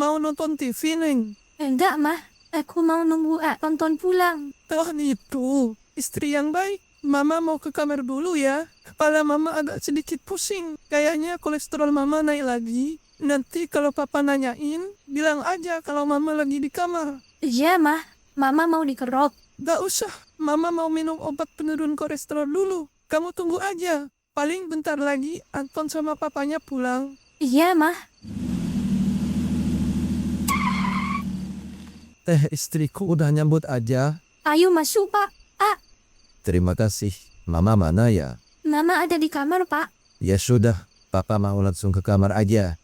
mau nonton TV, Neng. Enggak, Mah. Aku mau nunggu tonton pulang. Oh itu, istri yang baik. Mama mau ke kamar dulu ya. Kepala mama agak sedikit pusing. Kayaknya kolesterol mama naik lagi. Nanti kalau papa nanyain, bilang aja kalau mama lagi di kamar. Iya, Mah. Mama mau dikerok. Gak usah, mama mau minum obat penurun kolesterol dulu. Kamu tunggu aja. Paling bentar lagi Anton sama papanya pulang. Iya, Mah. Teh istriku udah nyambut aja. Ayo masuk, Pak. Terima kasih. Mama mana ya? Mama ada di kamar, Pak. Ya sudah, papa mau langsung ke kamar aja.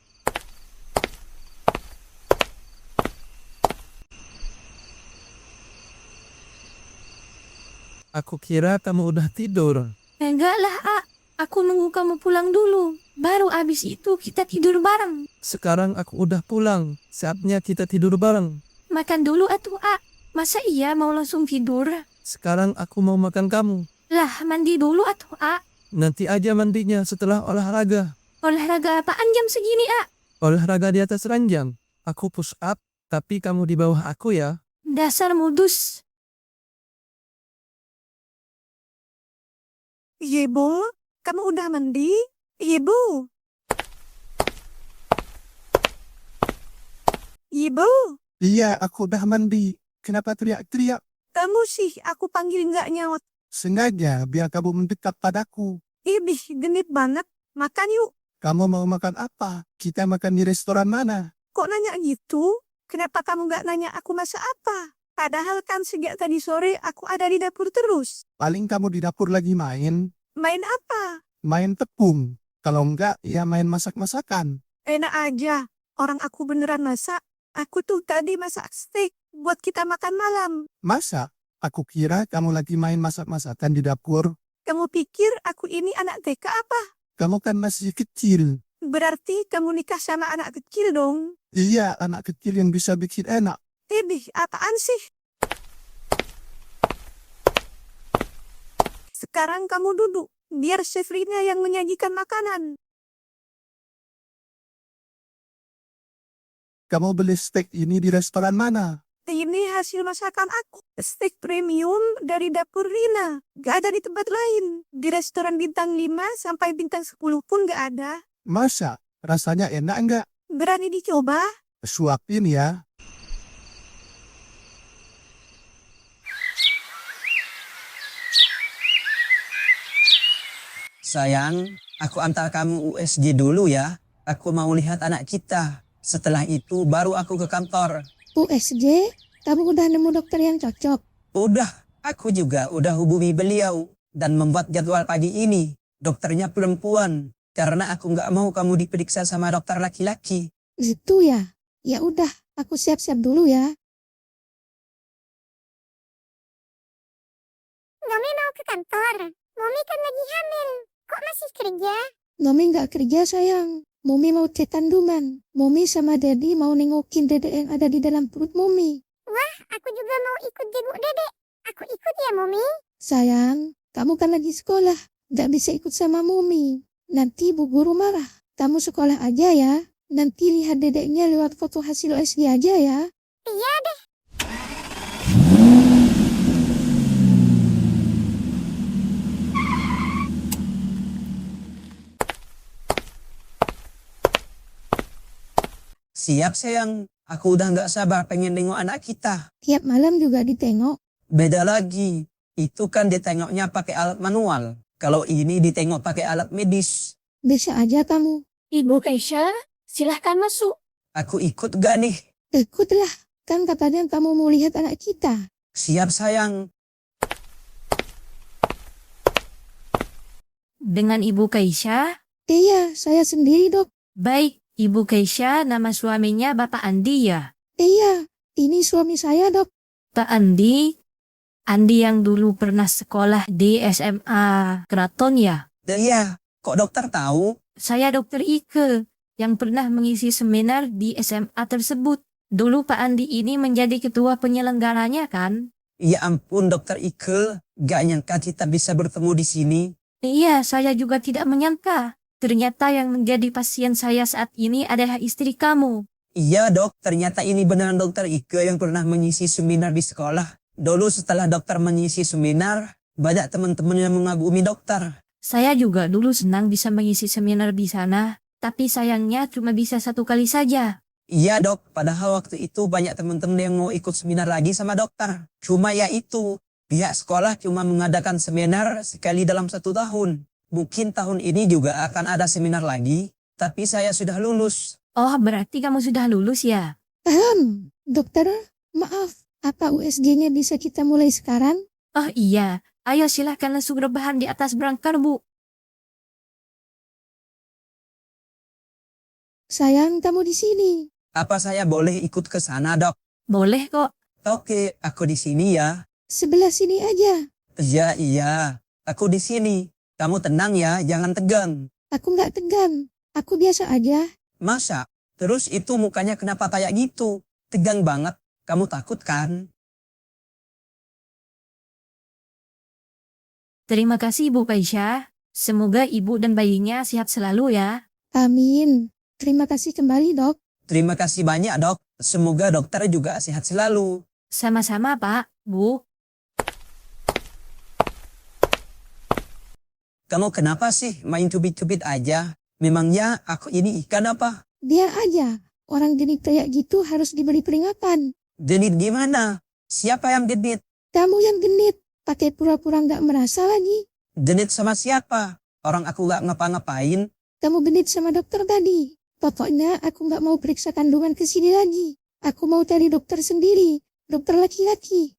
Aku kira kamu udah tidur. Enggak lah, Aku nunggu kamu pulang dulu. Baru abis itu kita tidur bareng. Sekarang aku udah pulang. Saatnya kita tidur bareng. Makan dulu atuh, Masa iya mau langsung tidur? Sekarang aku mau makan kamu. Lah, mandi dulu atuh, Nanti aja mandinya setelah olahraga. Olahraga apaan jam segini, Olahraga di atas ranjang. Aku push up, tapi kamu di bawah aku ya. Dasar modus. Ibu, kamu udah mandi? Ibu. Ibu, Iya, aku udah mandi. Kenapa teriak-teriak? kamu sih aku panggil nggak nyaut. Sengaja biar kamu mendekat padaku. Ibih, genit banget. Makan yuk. Kamu mau makan apa? Kita makan di restoran mana? Kok nanya gitu? Kenapa kamu nggak nanya aku masak apa? Padahal kan sejak tadi sore aku ada di dapur terus. Paling kamu di dapur lagi main. Main apa? Main tepung. Kalau enggak, ya main masak-masakan. Enak aja. Orang aku beneran masak. Aku tuh tadi masak steak buat kita makan malam. Masa? Aku kira kamu lagi main masak-masakan di dapur. Kamu pikir aku ini anak TK apa? Kamu kan masih kecil. Berarti kamu nikah sama anak kecil dong. Iya, anak kecil yang bisa bikin enak. Ibih, apaan sih? Sekarang kamu duduk, biar Chef Rina yang menyajikan makanan. Kamu beli steak ini di restoran mana? Ini hasil masakan aku. Steak premium dari dapur Rina. Gak ada di tempat lain. Di restoran bintang 5 sampai bintang 10 pun gak ada. Masa? Rasanya enak enggak? Berani dicoba? Suapin ya. Sayang, aku antar kamu USG dulu ya. Aku mau lihat anak kita. Setelah itu baru aku ke kantor. USG, kamu udah nemu dokter yang cocok? Udah, aku juga udah hubungi beliau dan membuat jadwal pagi ini. Dokternya perempuan, karena aku nggak mau kamu diperiksa sama dokter laki-laki. Gitu ya? Ya udah, aku siap-siap dulu ya. Nomi mau ke kantor. Momi kan lagi hamil. Kok masih kerja? Nomi nggak kerja sayang. Momi mau cek kandungan. Momi sama Dedi mau nengokin dedek yang ada di dalam perut Momi. Wah, aku juga mau ikut jenguk dedek. Aku ikut ya, Momi. Sayang, kamu kan lagi sekolah. Nggak bisa ikut sama Momi. Nanti Bu Guru marah. Kamu sekolah aja ya. Nanti lihat dedeknya lewat foto hasil USG aja ya. Iya deh. Siap sayang, aku udah nggak sabar pengen nengok anak kita. Tiap malam juga ditengok. Beda lagi, itu kan ditengoknya pakai alat manual. Kalau ini ditengok pakai alat medis. Bisa aja kamu. Ibu Keisha, silahkan masuk. Aku ikut gak nih? Ikutlah. Kan katanya kamu mau lihat anak kita. Siap sayang. Dengan Ibu Keisha? Iya, saya sendiri dok. Baik, Ibu Keisha, nama suaminya Bapak Andi ya? Iya, ini suami saya dok. Pak Andi? Andi yang dulu pernah sekolah di SMA Keraton ya? Iya, kok dokter tahu? Saya Dokter Ike yang pernah mengisi seminar di SMA tersebut. Dulu Pak Andi ini menjadi ketua penyelenggaranya kan? Ya ampun dokter Ike, gak nyangka kita bisa bertemu di sini. Iya, saya juga tidak menyangka. Ternyata yang menjadi pasien saya saat ini adalah istri kamu. Iya dok, ternyata ini beneran dokter Ike yang pernah mengisi seminar di sekolah. Dulu setelah dokter mengisi seminar, banyak teman-teman yang mengagumi dokter. Saya juga dulu senang bisa mengisi seminar di sana, tapi sayangnya cuma bisa 1 kali saja. Iya dok, padahal waktu itu banyak teman-teman yang mau ikut seminar lagi sama dokter. Cuma ya itu, pihak sekolah cuma mengadakan seminar sekali dalam 1 tahun. Mungkin tahun ini juga akan ada seminar lagi, tapi saya sudah lulus. Oh, berarti kamu sudah lulus ya? Dokter, maaf, apa USG-nya bisa kita mulai sekarang? Oh iya, ayo silahkan langsung rebahan di atas berangkar, Bu. Sayang, kamu di sini. Apa saya boleh ikut ke sana dok? Boleh kok. Oke, aku di sini ya. Sebelah sini aja. Iya, aku di sini. Kamu tenang ya, jangan tegang. Aku nggak tegang. Aku biasa aja. Masa? Terus itu mukanya kenapa kayak gitu? Tegang banget. Kamu takut kan? Terima kasih Bu Kaisyah. Semoga ibu dan bayinya sehat selalu ya. Amin. Terima kasih kembali, Dok. Terima kasih banyak dok. Semoga dokter juga sehat selalu. Sama-sama Pak, Bu. Kamu kenapa sih main cubit-cubit aja? Memangnya aku ini ikan apa? Biar aja. Orang genit kayak gitu harus diberi peringatan. Genit gimana? Siapa yang genit? Kamu yang genit. Pakai pura-pura nggak merasa lagi. Genit sama siapa? Orang aku gak ngapa-ngapain. Kamu genit sama dokter tadi. Pokoknya aku nggak mau periksa kandungan ke sini lagi. Aku mau cari dokter sendiri. Dokter laki-laki.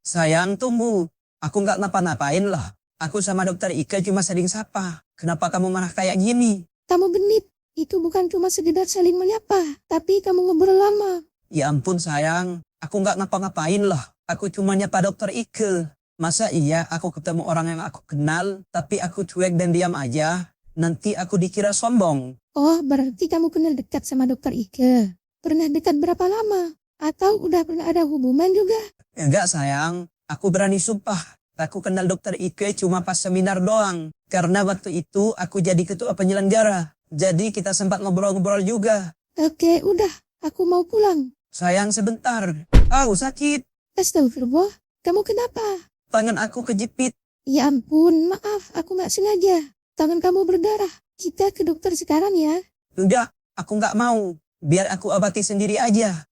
Sayang tunggu. Aku gak ngapa-ngapain lah. Aku sama dokter Ika cuma saling sapa. Kenapa kamu marah kayak gini? Kamu genit. Itu bukan cuma sekedar saling menyapa. Tapi kamu ngobrol lama. Ya ampun sayang. Aku gak ngapa-ngapain lah. Aku cuma nyapa dokter Ika. Masa iya aku ketemu orang yang aku kenal, tapi aku cuek dan diam aja? Nanti aku dikira sombong. Oh, berarti kamu kenal dekat sama dokter Ike. Pernah dekat berapa lama? Atau udah pernah ada hubungan juga? Enggak sayang, aku berani sumpah. Aku kenal dokter Ike cuma pas seminar doang. Karena waktu itu aku jadi ketua penyelenggara. Jadi kita sempat ngobrol-ngobrol juga. Oke, udah. Aku mau pulang. Sayang sebentar. Sakit. Astagfirullah. Kamu kenapa? Tangan aku kejepit. Ya ampun, maaf. Aku nggak sengaja. Tangan kamu berdarah. Kita ke dokter sekarang ya. Enggak, aku nggak mau. Biar aku obati sendiri aja.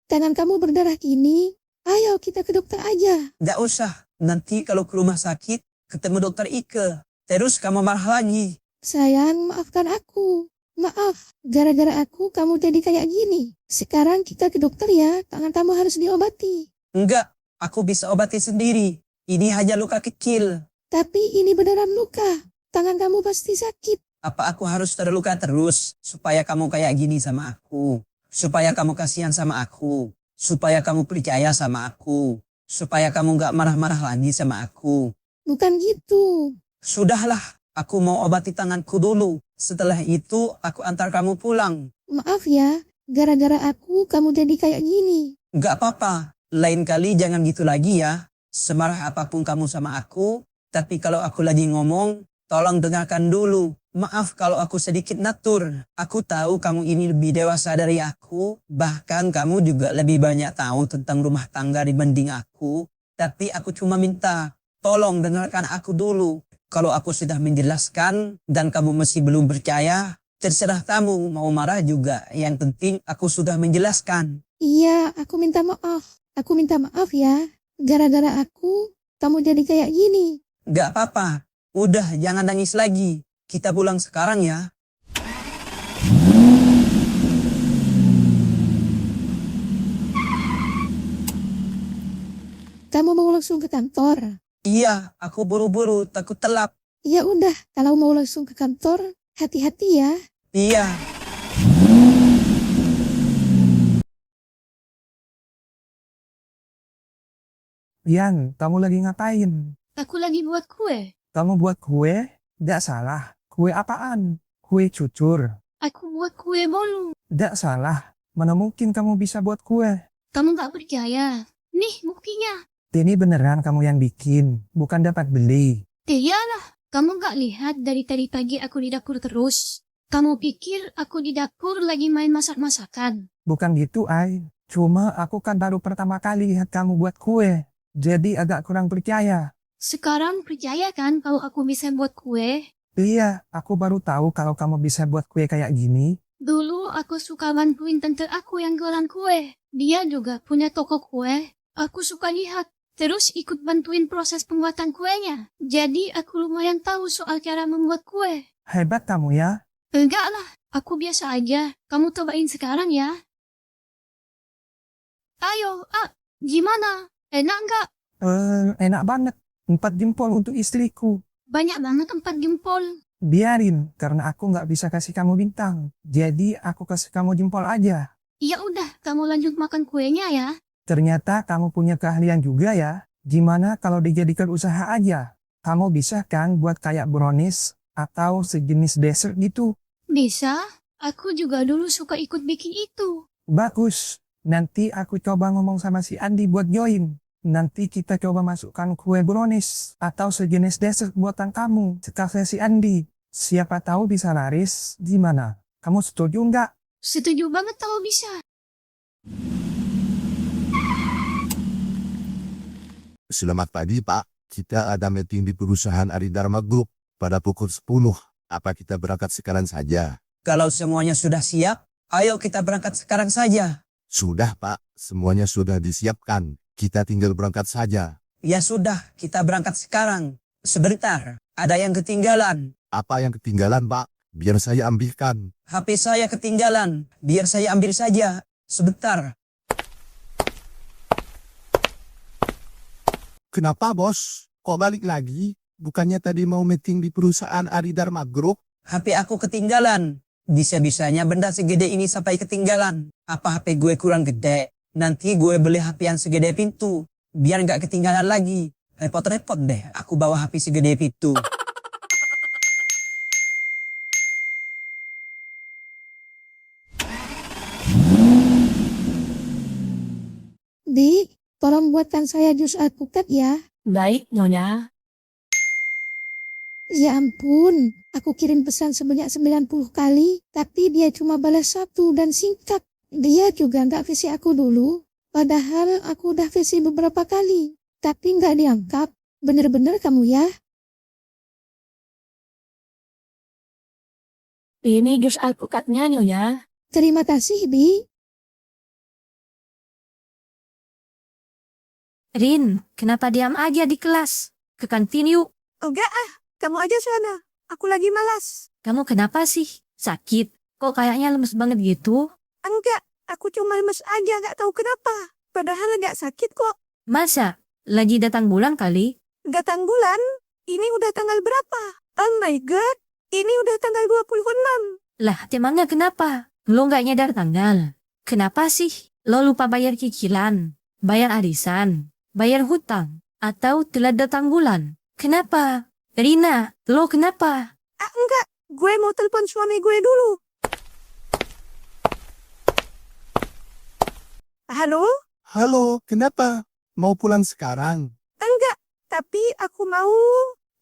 Tangan kamu berdarah gini. Ayo kita ke dokter aja. Nggak usah. Nanti kalau ke rumah sakit, ketemu dokter Ike. Terus kamu marah lagi. Sayang, maafkan aku. Maaf, gara-gara aku kamu jadi kayak gini. Sekarang kita ke dokter ya. Tangan kamu harus diobati. Enggak, aku bisa obati sendiri. Ini hanya luka kecil. Tapi ini beneran luka. Tangan kamu pasti sakit. Apa aku harus terluka terus supaya kamu kayak gini sama aku? Supaya kamu kasihan sama aku? Supaya kamu percaya sama aku? Supaya kamu gak marah-marah lagi sama aku? Bukan gitu. Sudahlah, aku mau obati tanganku dulu. Setelah itu aku antar kamu pulang. Maaf ya, gara-gara aku kamu jadi kayak gini. Gak apa-apa, lain kali jangan gitu lagi ya. Semarah apapun kamu sama aku, tapi kalau aku lagi ngomong, tolong dengarkan dulu. Maaf kalau aku sedikit natur. Aku tahu kamu ini lebih dewasa dari aku. Bahkan kamu juga lebih banyak tahu tentang rumah tangga dibanding aku. Tapi aku cuma minta, tolong dengarkan aku dulu. Kalau aku sudah menjelaskan dan kamu masih belum percaya, terserah kamu mau marah juga. Yang penting aku sudah menjelaskan. Iya, aku minta maaf. Aku minta maaf ya. Gara-gara aku, kamu jadi kayak gini. Gak apa-apa. Udah jangan nangis lagi. Kita pulang sekarang ya. Kamu mau langsung ke kantor? Iya, aku buru-buru takut telat. Ya udah, kalau mau langsung ke kantor, hati-hati ya. Iya. Yan, kamu lagi ngapain? Aku lagi buat kue. Kamu buat kue? Nggak salah. Kue apaan? Kue cucur. Aku buat kue bolu. Nggak salah. Mana mungkin kamu bisa buat kue? Kamu gak percaya? Nih buktinya. Ini beneran kamu yang bikin, bukan dapat beli. Iyalah, kamu gak lihat dari tadi pagi aku di dapur terus. Kamu pikir aku di dapur lagi main masak-masakan? Bukan gitu, Ai. Cuma aku kan baru pertama kali lihat kamu buat kue. Jadi agak kurang percaya. Sekarang percaya kan kalau aku bisa buat kue? Iya, aku baru tahu kalau kamu bisa buat kue kayak gini. Dulu aku suka bantuin tante aku yang jualan kue. Dia juga punya toko kue. Aku suka lihat, terus ikut bantuin proses pembuatan kuenya. Jadi aku lumayan tahu soal cara membuat kue. Hebat kamu ya. Enggak lah, aku biasa aja. Kamu cobain sekarang ya. Ayo, gimana? Enak nggak? Enak banget. 4 jempol untuk istriku. Banyak banget 4 jempol. Biarin, karena aku nggak bisa kasih kamu bintang. Jadi aku kasih kamu jempol aja. Ya udah, kamu lanjut makan kuenya ya. Ternyata kamu punya keahlian juga ya. Gimana kalau dijadikan usaha aja? Kamu bisa kan buat kayak brownies atau sejenis dessert gitu? Bisa. Aku juga dulu suka ikut bikin itu. Bagus. Nanti aku coba ngomong sama si Andi buat join. Nanti kita coba masukkan kue brownies atau sejenis dessert buatan kamu ke kafe si Andi. Siapa tahu bisa laris. Gimana? Kamu setuju nggak? Setuju banget kalau bisa. Selamat pagi, Pak. Kita ada meeting di perusahaan Aridharma Group pada pukul 10. Apa kita berangkat sekarang saja? Kalau semuanya sudah siap, ayo kita berangkat sekarang saja. Sudah, Pak. Semuanya sudah disiapkan. Kita tinggal berangkat saja. Ya sudah, kita berangkat sekarang. Sebentar, ada yang ketinggalan. Apa yang ketinggalan, Pak? Biar saya ambilkan. HP saya ketinggalan, biar saya ambil saja. Sebentar. Kenapa, Bos? Kok balik lagi? Bukannya tadi mau meeting di perusahaan Aridharma Group? HP aku ketinggalan. Bisa-bisanya benda segede ini sampai ketinggalan. Apa HP gue kurang gede? Nanti gue beli HP yang segede pintu. Biar nggak ketinggalan lagi. Repot-repot deh aku bawa HP segede pintu. Di, tolong buatkan saya jus alpukat ya. Baik, Nyonya. Ya ampun, aku kirim pesan sebanyak 90 kali, tapi dia cuma balas 1 dan singkat. Dia juga nggak VC aku dulu, padahal aku udah VC beberapa kali, tapi nggak diangkat. Bener-bener kamu ya? Ini jus alpukatnya, Nyonya. Terima kasih, Bi. Rin, kenapa diam aja di kelas? Ke kantin yuk. Enggak kamu aja sana. Aku lagi malas. Kamu kenapa sih? Sakit? Kok kayaknya lemes banget gitu? Enggak, aku cuma lemes aja nggak tahu kenapa. Padahal nggak sakit kok. Masa? Lagi datang bulan kali? Datang bulan? Ini udah tanggal berapa? Oh my god, ini udah tanggal 26. Lah, emangnya kenapa? Lo nggak nyadar tanggal? Kenapa sih? Lo lupa bayar cicilan, bayar arisan, bayar hutang, atau telat datang bulan? Kenapa? Rina, lo kenapa? Enggak, gue mau telepon suami gue dulu. Halo? Halo, kenapa? Mau pulang sekarang? Enggak, tapi aku mau...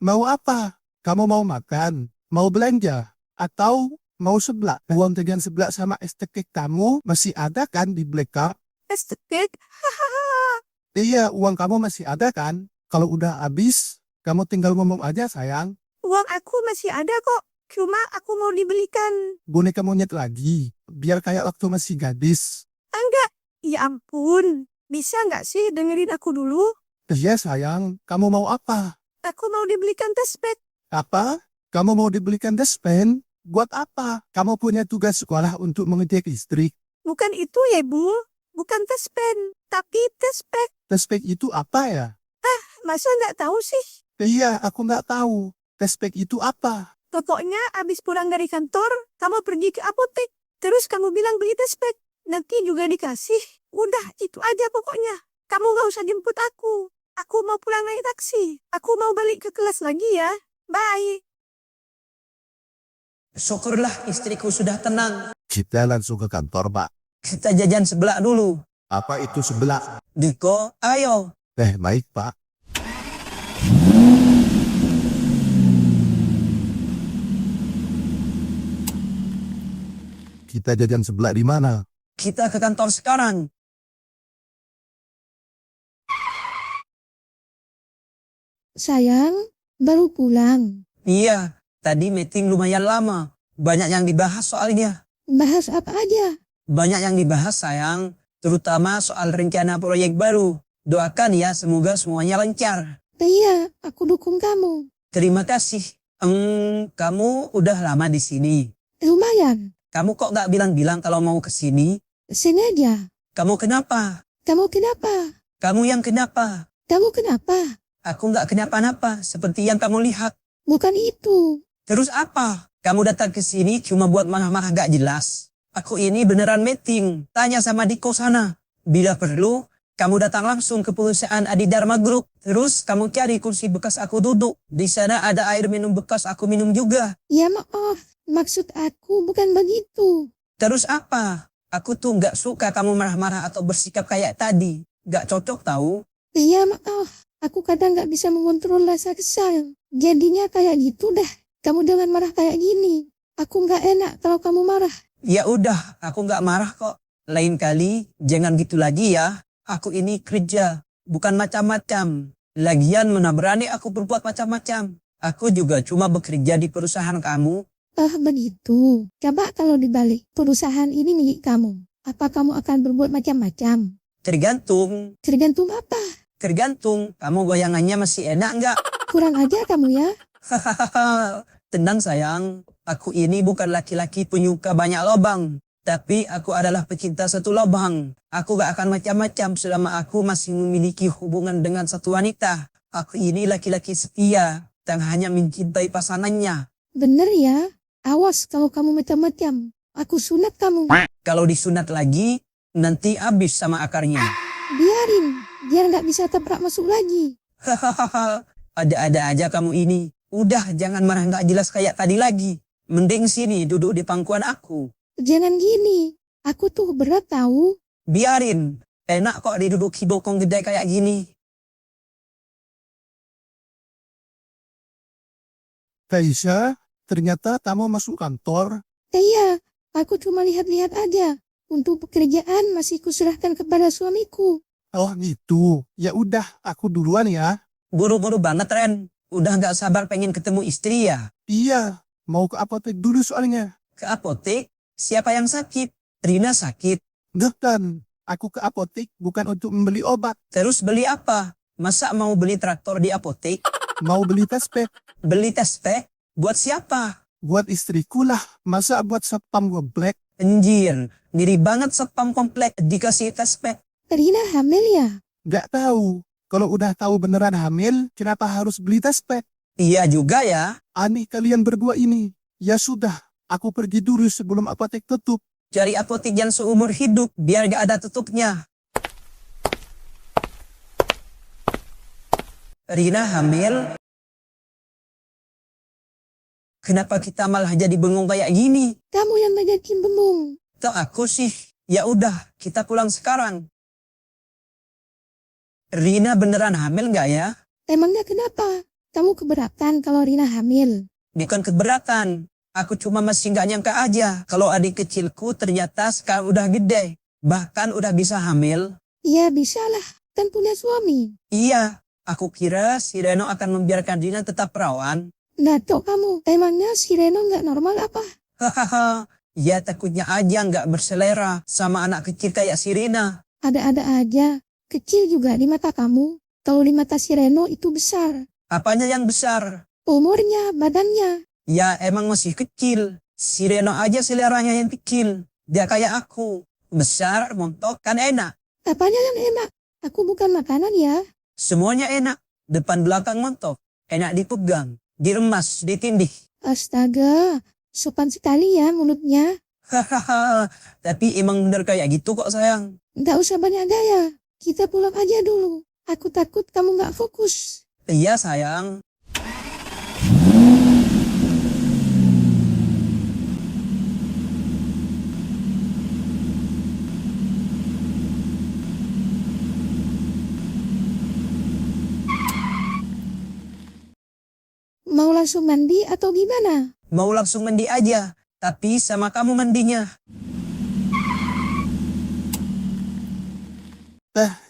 Mau apa? Kamu mau makan? Mau belanja? Atau mau seblak? Uang tegan seblak sama es tekek kamu masih ada kan di blackout? estetik. Hahaha. Iya, uang kamu masih ada kan? Kalau udah habis, kamu tinggal ngomong aja sayang. Uang aku masih ada kok. Cuma aku mau dibelikan. Boneka monyet lagi, biar kayak waktu masih gadis. Enggak. Ya ampun. Bisa nggak sih dengerin aku dulu? Iya sayang, kamu mau apa? Aku mau dibelikan tespek. Apa? Kamu mau dibelikan despen? Buat apa? Kamu punya tugas sekolah untuk mengecek listrik. Bukan itu ya, Bu. Bukan tespen, tapi tespek. Tespek itu apa ya? Masa nggak tahu sih? Iya, aku nggak tahu. Tespek itu apa? Pokoknya abis pulang dari kantor, kamu pergi ke apotek. Terus kamu bilang beli tespek. Nanti juga dikasih. Udah, itu aja pokoknya. Kamu nggak usah jemput aku. Aku mau pulang naik taksi. Aku mau balik ke kelas lagi ya. Bye. Syukurlah istriku sudah tenang. Kita langsung ke kantor, Pak. Kita jajan sebelah dulu. Apa itu sebelah? Diko, ayo. Baik, Pak. kita jajan sebelah di mana? Kita ke kantor sekarang. Sayang, baru pulang. Iya, tadi meeting lumayan lama. Banyak yang dibahas soalnya. Bahas apa aja? Banyak yang dibahas sayang, terutama soal rencana proyek baru. Doakan ya, semoga semuanya lancar. Iya, aku dukung kamu. Terima kasih. Kamu udah lama di sini. Lumayan. Kamu kok gak bilang-bilang kalau mau ke sini? Sengaja. Kamu kenapa? Kamu kenapa? Kamu yang kenapa? Kamu kenapa? Aku gak kenapa-napa, seperti yang kamu lihat. Bukan itu. Terus apa? Kamu datang ke sini cuma buat marah-marah gak jelas. Aku ini beneran meeting. Tanya sama Diko sana. Bila perlu, kamu datang langsung ke perusahaan Adidharma Group. Terus kamu cari kursi bekas aku duduk. Di sana ada air minum bekas aku minum juga. Ya maaf, maksud aku bukan begitu. Terus apa? Aku tuh gak suka kamu marah-marah atau bersikap kayak tadi. Gak cocok tahu. Iya maaf, aku kadang gak bisa mengontrol rasa kesal. Jadinya kayak gitu dah. Kamu jangan marah kayak gini. Aku gak enak kalau kamu marah. Ya udah, aku gak marah kok. Lain kali jangan gitu lagi ya. Aku ini kerja, bukan macam-macam. Lagian mana berani aku berbuat macam-macam. Aku juga cuma bekerja di perusahaan kamu. Begitu. Coba kalau dibalik, perusahaan ini milik kamu. Apa kamu akan berbuat macam-macam? Tergantung. Tergantung apa? Tergantung. Kamu goyangannya masih enak nggak? Kurang aja kamu ya. Hahaha. Tenang sayang. Aku ini bukan laki-laki penyuka banyak lubang. Tapi aku adalah pecinta satu lubang. Aku gak akan macam-macam selama aku masih memiliki hubungan dengan satu wanita. Aku ini laki-laki setia dan hanya mencintai pasangannya. Bener ya. Awas kalau kamu macam-macam. Aku sunat kamu. Kalau disunat lagi, nanti habis sama akarnya. Biarin. Biar gak bisa tabrak masuk lagi. Hahaha. Ada-ada aja kamu ini. Udah jangan marah gak jelas kayak tadi lagi. Mending sini duduk di pangkuan aku. Jangan gini. Aku tuh berat tahu. Biarin. Enak kok diduduki bokong gede kayak gini. Faisha, ternyata kamu masuk kantor. Iya, aku cuma lihat-lihat aja. Untuk pekerjaan masih kuserahkan kepada suamiku. Oh gitu. Ya udah, aku duluan ya. Buru-buru banget Ren. Udah gak sabar pengen ketemu istri ya. Iya, mau ke apotek dulu soalnya. Ke apotek? Siapa yang sakit? Rina sakit. Bukan, aku ke apotek bukan untuk membeli obat. Terus beli apa? Masa mau beli traktor di apotek? Mau beli tes pack. Beli tes pack? Buat siapa? Buat istriku lah. Masa buat satpam komplek? Anjir, mirip banget satpam komplek dikasih tes pack. Rina hamil ya? Gak tahu. Kalau udah tahu beneran hamil, kenapa harus beli tes pack? Iya juga ya. Aneh kalian berdua ini. Ya sudah, aku pergi dulu sebelum apotek tutup. Cari apotek yang seumur hidup biar gak ada tutupnya. Rina hamil? Kenapa kita malah jadi bengong kayak gini? Kamu yang ngajakin bengong. Tuh aku sih. Ya udah, kita pulang sekarang. Rina beneran hamil gak ya? Emangnya kenapa? Kamu keberatan kalau Rina hamil? Bukan keberatan. Aku cuma masih gak nyangka aja kalau adik kecilku ternyata sekarang udah gede. Bahkan udah bisa hamil. Ya bisa lah, kan punya suami. Iya, aku kira si Reno akan membiarkan Rina tetap perawan. Nah toh kamu, emangnya si Reno nggak normal apa? Hahaha, ya takutnya aja gak berselera sama anak kecil kayak si Rina. Ada-ada aja. Kecil juga di mata kamu. Kalau di mata si Reno itu besar. Apanya yang besar? Umurnya, badannya. Ya emang masih kecil. Si Reno aja seleranya yang kecil. Dia kayak aku. Besar, montok, kan enak. Apanya yang enak? Aku bukan makanan ya. Semuanya enak. Depan belakang montok. Enak dipegang. Diremas, ditindih. Astaga, sopan sekali ya mulutnya. Hahaha. Tapi emang bener kayak gitu kok sayang. Nggak usah banyak gaya. Kita pulang aja dulu. Aku takut kamu nggak fokus. Iya sayang. Mau langsung mandi atau gimana? Mau langsung mandi aja. Tapi sama kamu mandinya.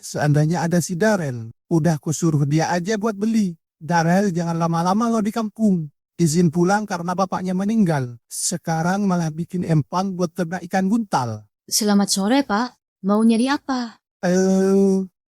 Seandainya ada si Darel, udah aku suruh dia aja buat beli. Darel jangan lama-lama lo di kampung. Izin pulang karena bapaknya meninggal. Sekarang malah bikin empang buat ternak ikan buntal. Selamat sore, Pak. Mau nyari apa?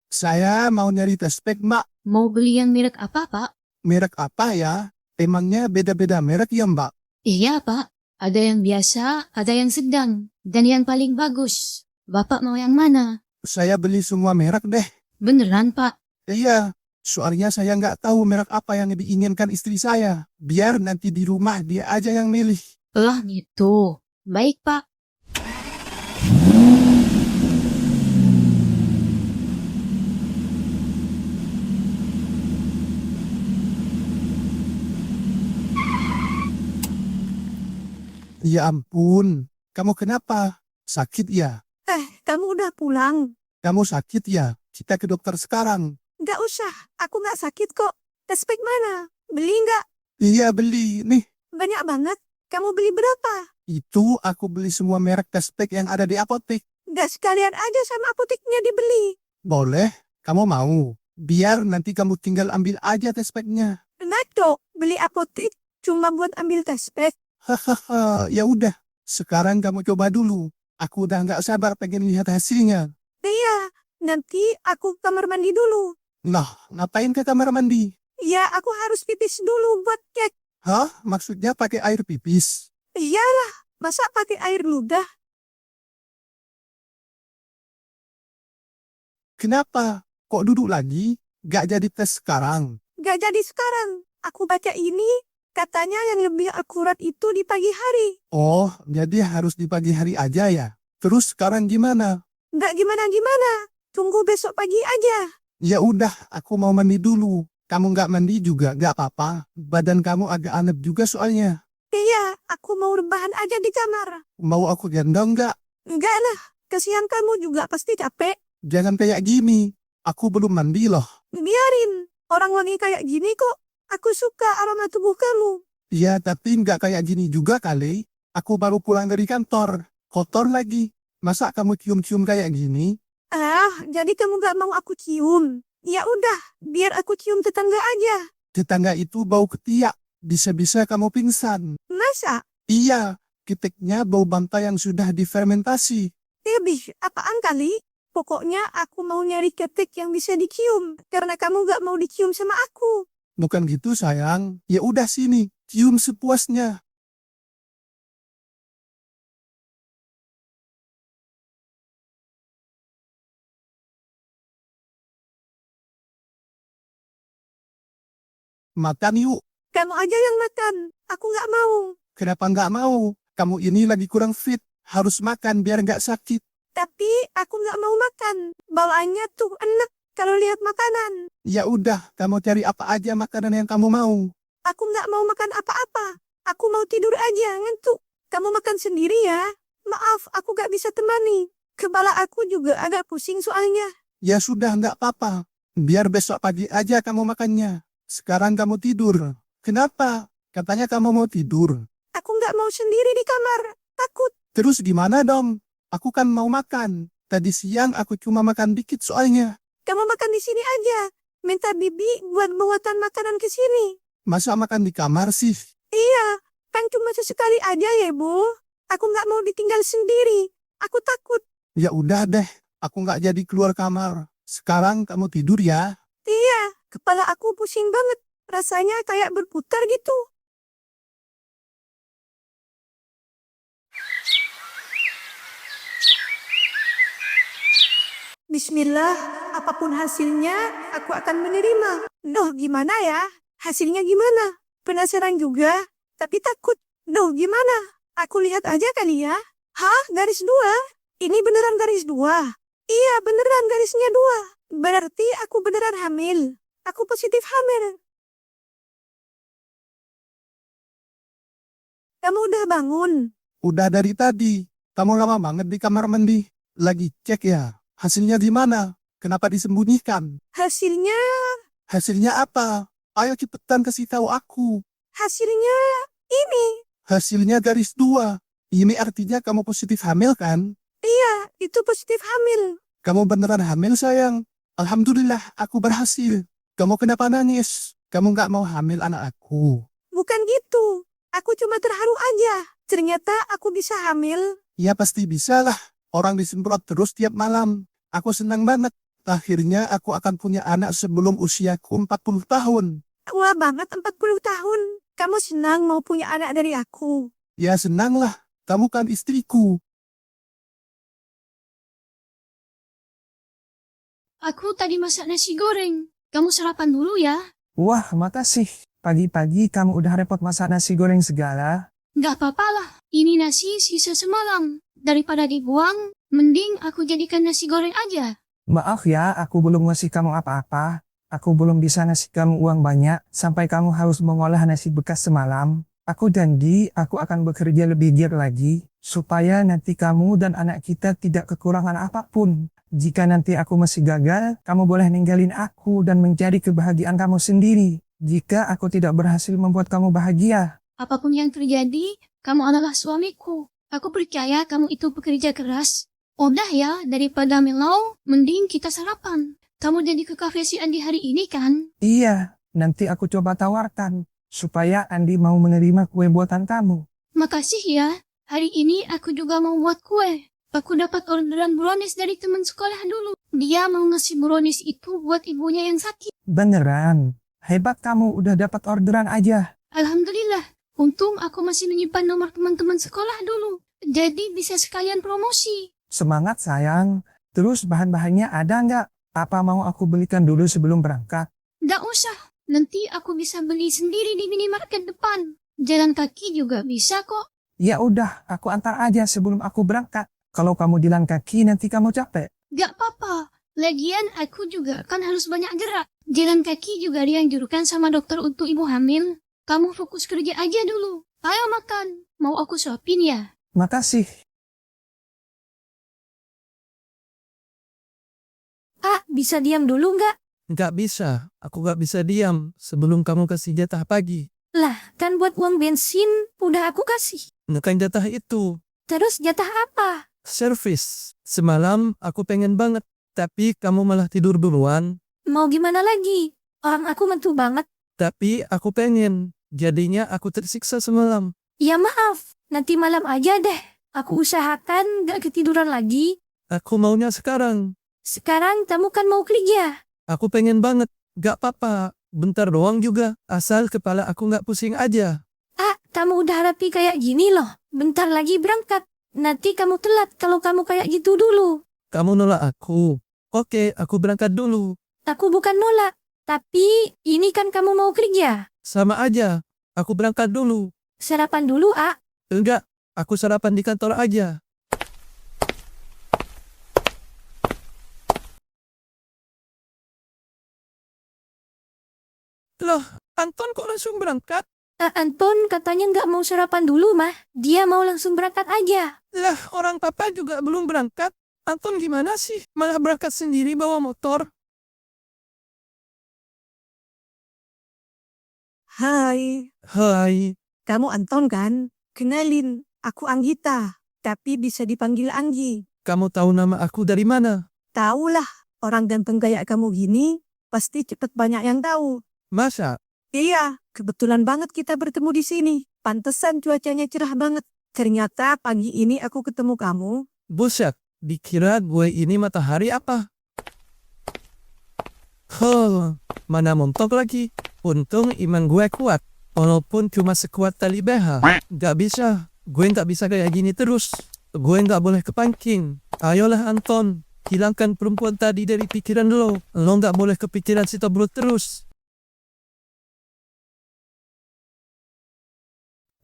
Saya mau nyari tespek, Mbak. Mau beli yang merek apa, Pak? Merek apa ya? Emangnya beda-beda merek ya, Mbak? Iya, Pak. Ada yang biasa, ada yang sedang, dan yang paling bagus. Bapak mau yang mana? Saya beli semua merek deh. Beneran, Pak? Iya, soalnya saya nggak tahu merek apa yang diinginkan istri saya. Biar nanti di rumah dia aja yang milih. Gitu. Baik, Pak. Ya ampun, kamu kenapa? Sakit ya? Kamu udah pulang? Kamu sakit ya? Kita ke dokter sekarang. Nggak usah, aku nggak sakit kok. Tespek mana? Beli nggak? Iya beli, nih. Banyak banget. Kamu beli berapa? Itu aku beli semua merek tespek yang ada di apotek. Nggak sekalian aja sama apoteknya dibeli. Boleh, kamu mau? Biar nanti kamu tinggal ambil aja tespeknya. Nato, beli apotek cuma buat ambil tespek. Hahaha, ya udah. Sekarang kamu coba dulu. Aku udah nggak sabar pengen lihat hasilnya. Iya, nanti aku kamar mandi dulu. Nah, ngapain ke kamar mandi? Ya, aku harus pipis dulu buat cek. Hah? Maksudnya pakai air pipis? Iyalah, masa pakai air ludah? Kenapa? Kok duduk lagi? Gak jadi tes sekarang? Nggak jadi sekarang. Aku baca ini, katanya yang lebih akurat itu di pagi hari. Oh, jadi harus di pagi hari aja ya? Terus sekarang gimana? Nggak gimana-gimana. Tunggu besok pagi aja. Ya udah, aku mau mandi dulu. Kamu nggak mandi juga nggak apa-apa. Badan kamu agak aneh juga soalnya. Iya, aku mau rebahan aja di kamar. Mau aku gendong nggak? Enggak lah, kasihan kamu juga pasti capek. Jangan kayak gini. Aku belum mandi loh. Biarin, orang wangi kayak gini kok. Aku suka aroma tubuh kamu. Ya, tapi nggak kayak gini juga kali. Aku baru pulang dari kantor. Kotor lagi. Masa kamu cium-cium kayak gini? Jadi kamu gak mau aku cium? Ya udah, biar aku cium tetangga aja. Tetangga itu bau ketiak. Bisa-bisa kamu pingsan. Masa? Iya, keteknya bau banta yang sudah difermentasi. Lebih, apaan kali? Pokoknya aku mau nyari ketek yang bisa dicium. Karena kamu gak mau dicium sama aku. Bukan gitu sayang. Ya udah sini, cium sepuasnya. Makan yuk. Kamu aja yang makan. Aku gak mau. Kenapa nggak mau? Kamu ini lagi kurang fit. Harus makan biar nggak sakit. Tapi aku gak mau makan. Bawaannya tuh enak kalau lihat makanan. Ya udah, kamu cari apa aja makanan yang kamu mau. Aku gak mau makan apa-apa. Aku mau tidur aja, ngantuk. Kamu makan sendiri ya. Maaf, aku gak bisa temani. Kepala aku juga agak pusing soalnya. Ya sudah, nggak apa-apa. Biar besok pagi aja kamu makannya. Sekarang kamu tidur. Kenapa? Katanya kamu mau tidur. Aku gak mau sendiri di kamar. Takut. Terus gimana dong? Aku kan mau makan. Tadi siang aku cuma makan dikit soalnya. Kamu makan di sini aja. Minta bibi buat buatan makanan ke sini. Masa makan di kamar sih? Iya, kan cuma sesekali aja ya, Bu. Aku gak mau ditinggal sendiri. Aku takut. Ya udah deh, aku nggak jadi keluar kamar. Sekarang kamu tidur ya. Iya, kepala aku pusing banget. Rasanya kayak berputar gitu. Bismillah, apapun hasilnya, aku akan menerima. Duh, gimana ya? Hasilnya gimana? Penasaran juga, tapi takut. Duh, gimana? Aku lihat aja kali ya. Hah? Garis 2? Ini beneran garis 2? Iya, beneran garisnya 2. Berarti aku beneran hamil. Aku positif hamil. Kamu udah bangun? Udah dari tadi. Kamu lama banget di kamar mandi. Lagi cek ya. Hasilnya gimana? Kenapa disembunyikan? Hasilnya Hasilnya apa? Ayo cepetan kasih tahu aku. Hasilnya ini. Hasilnya garis 2. Ini artinya kamu positif hamil kan? Iya, itu positif hamil. Kamu beneran hamil sayang? Alhamdulillah, aku berhasil. Kamu kenapa nangis? Kamu nggak mau hamil anak aku? Bukan gitu. Aku cuma terharu aja. Ternyata aku bisa hamil. Ya pasti bisa lah. Orang disemprot terus tiap malam. Aku senang banget. Akhirnya aku akan punya anak sebelum usiaku 40 tahun. Wah banget 40 tahun. Kamu senang mau punya anak dari aku. Ya senang lah. Kamu kan istriku. Aku tadi masak nasi goreng. Kamu sarapan dulu ya. Wah, makasih. Pagi-pagi kamu udah repot masak nasi goreng segala. Gak apa-apa lah. Ini nasi sisa semalam. Daripada dibuang, mending aku jadikan nasi goreng aja. Maaf ya, aku belum ngasih kamu apa-apa. Aku belum bisa ngasih kamu uang banyak sampai kamu harus mengolah nasi bekas semalam. Aku janji aku akan bekerja lebih giat lagi supaya nanti kamu dan anak kita tidak kekurangan apapun. Jika nanti aku masih gagal, kamu boleh ninggalin aku dan mencari kebahagiaan kamu sendiri. Jika aku tidak berhasil membuat kamu bahagia. Apapun yang terjadi, kamu adalah suamiku. Aku percaya kamu itu pekerja keras. Udah ya, daripada melau, mending kita sarapan. Kamu jadi ke kafe si Andi hari ini kan? Iya, nanti aku coba tawarkan supaya Andi mau menerima kue buatan kamu. Makasih ya. Hari ini aku juga mau buat kue. Aku dapat orderan brownies dari teman sekolah dulu. Dia mau ngasih brownies itu buat ibunya yang sakit. Beneran, hebat kamu udah dapat orderan aja. Alhamdulillah. Untung aku masih menyimpan nomor teman-teman sekolah dulu. Jadi bisa sekalian promosi. Semangat sayang. Terus bahan-bahannya ada nggak? Apa mau aku belikan dulu sebelum berangkat? Nggak usah. Nanti aku bisa beli sendiri di minimarket depan. Jalan kaki juga bisa kok. Ya udah, aku antar aja sebelum aku berangkat. Kalau kamu jalan kaki nanti kamu capek. Gak apa-apa. Lagian aku juga kan harus banyak gerak. Jalan kaki juga dianjurkan sama dokter untuk ibu hamil. Kamu fokus kerja aja dulu. Ayo makan. Mau aku suapin ya? Makasih. Bisa diam dulu nggak? Nggak bisa. Aku nggak bisa diam sebelum kamu kasih jatah pagi. Lah, kan buat uang bensin udah aku kasih. Ngekan jatah itu. Terus jatah apa? Servis. Semalam aku pengen banget. Tapi kamu malah tidur duluan. Mau gimana lagi? Orang aku mentu banget. Tapi aku pengen. Jadinya aku tersiksa semalam. Ya maaf, nanti malam aja deh. Aku usahakan gak ketiduran lagi. Aku maunya sekarang. Sekarang kamu kan mau kerja. Aku pengen banget. Gak apa-apa. Bentar doang juga. Asal kepala aku gak pusing aja. Kamu udah rapi kayak gini loh. Bentar lagi berangkat. Nanti kamu telat kalau kamu kayak gitu dulu. Kamu nolak aku. Oke, aku berangkat dulu. Aku bukan nolak. Tapi ini kan kamu mau kerja. Sama aja. Aku berangkat dulu. Sarapan dulu, Enggak. Aku sarapan di kantor aja. Loh, Anton kok langsung berangkat? Anton katanya nggak mau sarapan dulu, mah. Dia mau langsung berangkat aja. Lah, orang papa juga belum berangkat. Anton gimana sih? Malah berangkat sendiri bawa motor. Hai, Hai, kamu Anton kan? Kenalin, aku Anggita. Tapi bisa dipanggil Anggi. kamu tahu nama aku dari mana? Tahulah, orang ganteng kayak kamu gini, pasti cepet banyak yang tahu. Masa? Iya, kebetulan banget kita bertemu di sini. Pantesan cuacanya cerah banget. Ternyata pagi ini aku ketemu kamu. Buset, dikira gue ini matahari apa? Mana montok lagi. Untung iman gue kuat. Walaupun cuma sekuat tali BH. Gak bisa. Gue gak bisa kayak gini terus. Gue gak boleh kepancing. Ayolah Anton. Hilangkan perempuan tadi dari pikiran lo. Lo gak boleh kepikiran si Tobrut terus.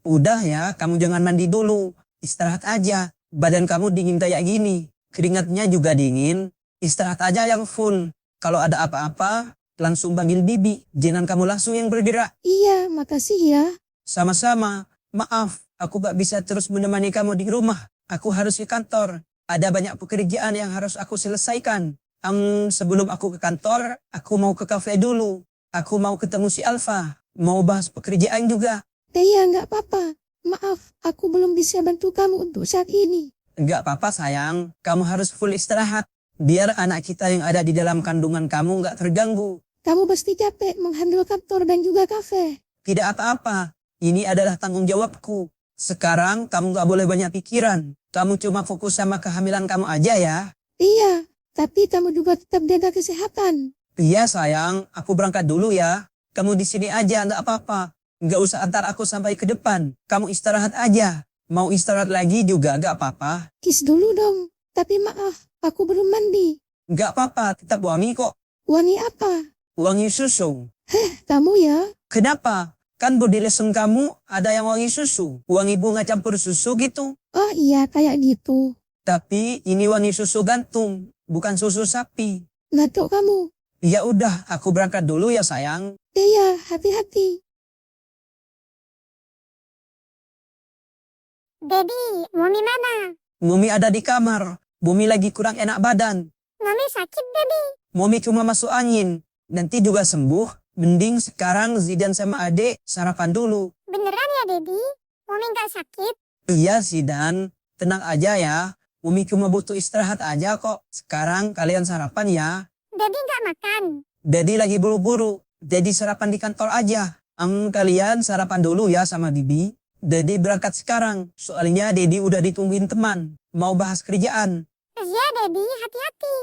Udah ya, kamu jangan mandi dulu. Istirahat aja. Badan kamu dingin kayak gini. Keringatnya juga dingin. Istirahat aja yang full. Kalau ada apa-apa, langsung panggil Bibi. Jangan kamu langsung yang bergerak. Iya, makasih ya. Sama-sama. Maaf, aku gak bisa terus menemani kamu di rumah. Aku harus ke kantor. Ada banyak pekerjaan yang harus aku selesaikan. Sebelum aku ke kantor, aku mau ke kafe dulu. Aku mau ketemu si Alfa. Mau bahas pekerjaan juga. Ya, nggak apa-apa. Maaf, aku belum bisa bantu kamu untuk saat ini. Enggak apa-apa sayang. Kamu harus full istirahat. Biar anak kita yang ada di dalam kandungan kamu nggak terganggu. Kamu pasti capek menghandle kantor dan juga kafe. Tidak apa-apa. Ini adalah tanggung jawabku. Sekarang kamu nggak boleh banyak pikiran. Kamu cuma fokus sama kehamilan kamu aja ya. Iya, tapi kamu juga tetap jaga kesehatan. Iya sayang, aku berangkat dulu ya. Kamu di sini aja, nggak apa-apa. Nggak usah antar aku sampai ke depan. Kamu istirahat aja. Mau istirahat lagi juga nggak apa-apa. Kiss dulu dong. Tapi maaf, aku belum mandi. Nggak apa-apa, tetap wangi kok. Wangi apa? Wangi susu. Kamu ya? Kenapa? Kan body lotion kamu ada yang wangi susu. Wangi bunga campur susu gitu. Oh iya, kayak gitu. Tapi ini wangi susu gantung, bukan susu sapi. Natuk kamu. Ya udah, aku berangkat dulu ya sayang. Iya, hati-hati. Dedi, Mumi mana? Mumi ada di kamar. Mumi lagi kurang enak badan. Mumi sakit, Dedi. Mumi cuma masuk angin. Nanti juga sembuh. Mending sekarang Zidan sama adek sarapan dulu. Beneran ya, Dedi? Mumi nggak sakit? Iya Zidan, tenang aja ya. Mumi cuma butuh istirahat aja kok. Sekarang kalian sarapan ya. Dedi nggak makan. Dedi lagi buru-buru. Dedi sarapan di kantor aja. Kalian sarapan dulu ya sama Bibi. Dedi berangkat sekarang. Soalnya Dedi udah ditungguin teman. Mau bahas kerjaan. Iya, Dedi, hati-hati.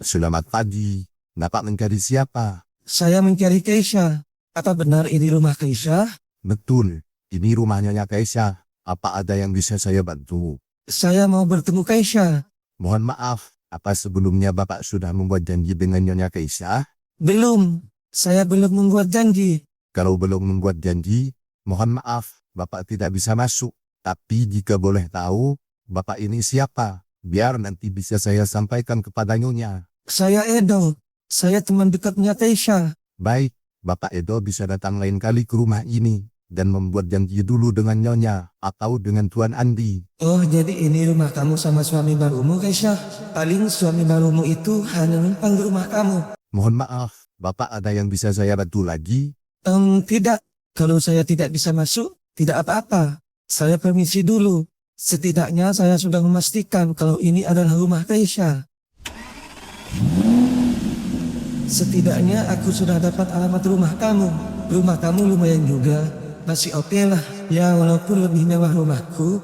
Selamat pagi. Bapak mencari siapa? Saya mencari Keisha. Apa benar ini rumah Keisha? Betul. Ini rumahnya Nyonya Keisha. Apa ada yang bisa saya bantu? Saya mau bertemu Keisha. Mohon maaf. Apa sebelumnya Bapak sudah membuat janji dengan Nyonya Keisha? Belum. Saya belum membuat janji. Kalau belum membuat janji, mohon maaf. Bapak tidak bisa masuk. Tapi jika boleh tahu, Bapak ini siapa? Biar nanti bisa saya sampaikan kepada Nyonya. Saya Edo. Saya teman dekatnya Keisha. Baik, Bapak Edo bisa datang lain kali ke rumah ini dan membuat janji dulu dengan Nyonya atau dengan Tuan Andi. Oh, jadi ini rumah kamu sama suami barumu, Keisha? Paling suami barumu itu hanya numpang di rumah kamu. Mohon maaf, Bapak ada yang bisa saya bantu lagi? Tidak. Kalau saya tidak bisa masuk, tidak apa-apa. Saya permisi dulu. Setidaknya saya sudah memastikan kalau ini adalah rumah Keisha. Setidaknya aku sudah dapat alamat rumah kamu. Rumah kamu lumayan juga. Masih oke lah. Ya, walaupun lebih mewah rumahku.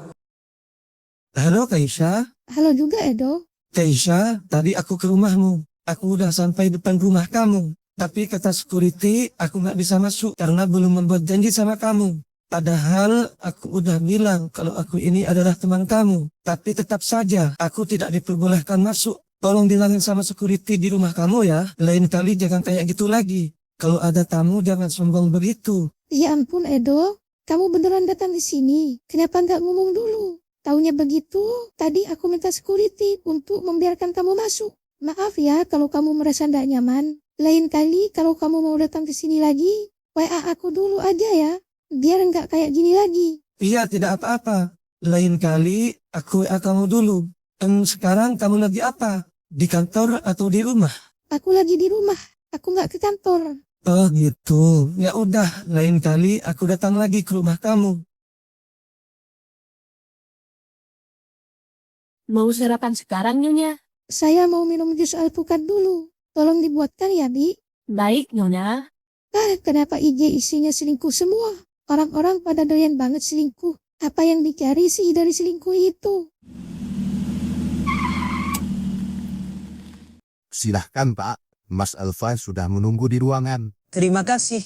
Halo Keisha. Halo juga, Edo. Keisha, tadi aku ke rumahmu. Aku udah sampai depan rumah kamu. Tapi kata security, aku nggak bisa masuk karena belum membuat janji sama kamu. Padahal aku udah bilang kalau aku ini adalah teman kamu. Tapi tetap saja, aku tidak diperbolehkan masuk. Tolong bilangin sama security di rumah kamu ya. Lain kali jangan kayak gitu lagi. Kalau ada tamu jangan sombong begitu. Ya ampun, Edo. Kamu beneran datang di sini. Kenapa nggak ngomong dulu? Taunya begitu, tadi aku minta security untuk membiarkan kamu masuk. Maaf ya kalau kamu merasa tidak nyaman. Lain kali kalau kamu mau datang ke sini lagi, WA aku dulu aja ya. Biar nggak kayak gini lagi. Iya, tidak apa-apa. Lain kali aku WA kamu dulu. Sekarang kamu lagi apa? Di kantor atau di rumah? Aku lagi di rumah. Aku nggak ke kantor. Oh gitu. Ya udah, lain kali aku datang lagi ke rumah kamu. Mau sarapan sekarang, Nyonya? Saya mau minum jus alpukat dulu. Tolong dibuatkan ya, Bi. Baik, Nyonya. Kenapa IG isinya selingkuh semua? Orang-orang pada doyan banget selingkuh. Apa yang dicari sih dari selingkuh itu? Silahkan Pak, Mas Alfa sudah menunggu di ruangan. Terima kasih.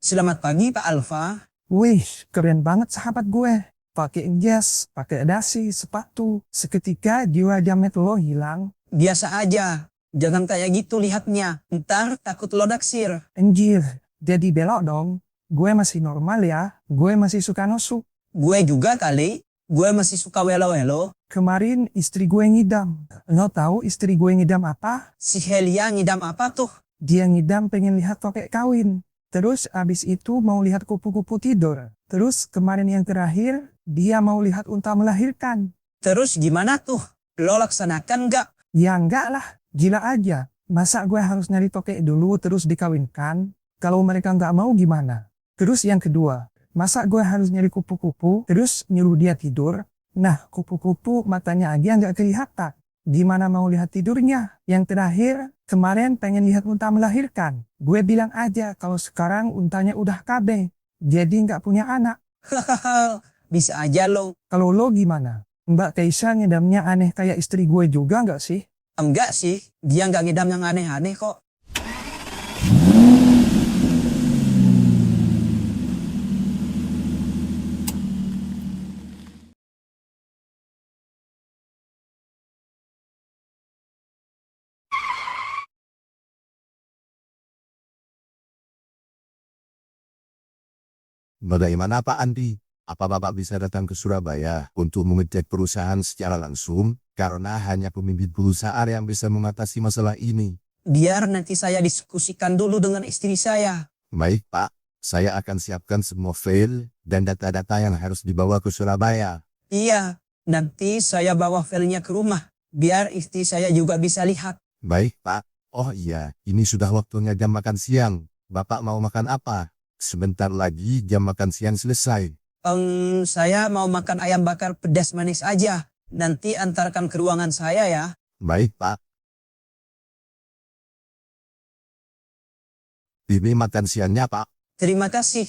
Selamat pagi Pak Alfa. Wih, keren banget sahabat gue. Pakai jas, pakai dasi, sepatu. Seketika jiwa jamet lo hilang. Biasa aja. Jangan kayak gitu lihatnya. Ntar takut lo naksir. Anjir, jadi belok dong. Gue masih normal ya. Gue masih suka nusuk. Gue juga kali. Gue masih suka welo-welo. Kemarin istri gue ngidam. Lo tahu istri gue ngidam apa? Si Helia ngidam apa tuh? Dia ngidam pengen lihat tokek kawin. Terus abis itu mau lihat kupu-kupu tidur. Terus kemarin yang terakhir, dia mau lihat unta melahirkan. Terus gimana tuh? Lo laksanakan gak? Ya enggak lah, gila aja. Masa gue harus nyari tokek dulu terus dikawinkan? Kalau mereka nggak mau gimana? Terus yang kedua, masa gue harus nyari kupu-kupu terus nyuruh dia tidur? Nah, kupu-kupu matanya aja nggak kelihatan. Gimana mau lihat tidurnya? Yang terakhir, kemarin pengen lihat unta melahirkan. Gue bilang aja kalau sekarang untanya udah KB. Jadi nggak punya anak. Hahaha, bisa aja lo. Kalau lo gimana? Mbak Keisha ngedamnya aneh kayak istri gue juga nggak sih? Enggak sih, dia nggak ngidam yang aneh-aneh kok. Bagaimana Pak Andi? Apa Bapak bisa datang ke Surabaya untuk mengecek perusahaan secara langsung? Karena hanya pemimpin perusahaan yang bisa mengatasi masalah ini. Biar nanti saya diskusikan dulu dengan istri saya. Baik Pak, saya akan siapkan semua file dan data-data yang harus dibawa ke Surabaya. Iya, nanti saya bawa filenya ke rumah. Biar istri saya juga bisa lihat. Baik Pak. Oh iya, ini sudah waktunya jam makan siang. Bapak mau makan apa? Sebentar lagi jam makan siang selesai. Saya mau makan ayam bakar pedas manis aja. Nanti antarkan ke ruangan saya ya. Baik Pak. Ini makan siangnya Pak. Terima kasih.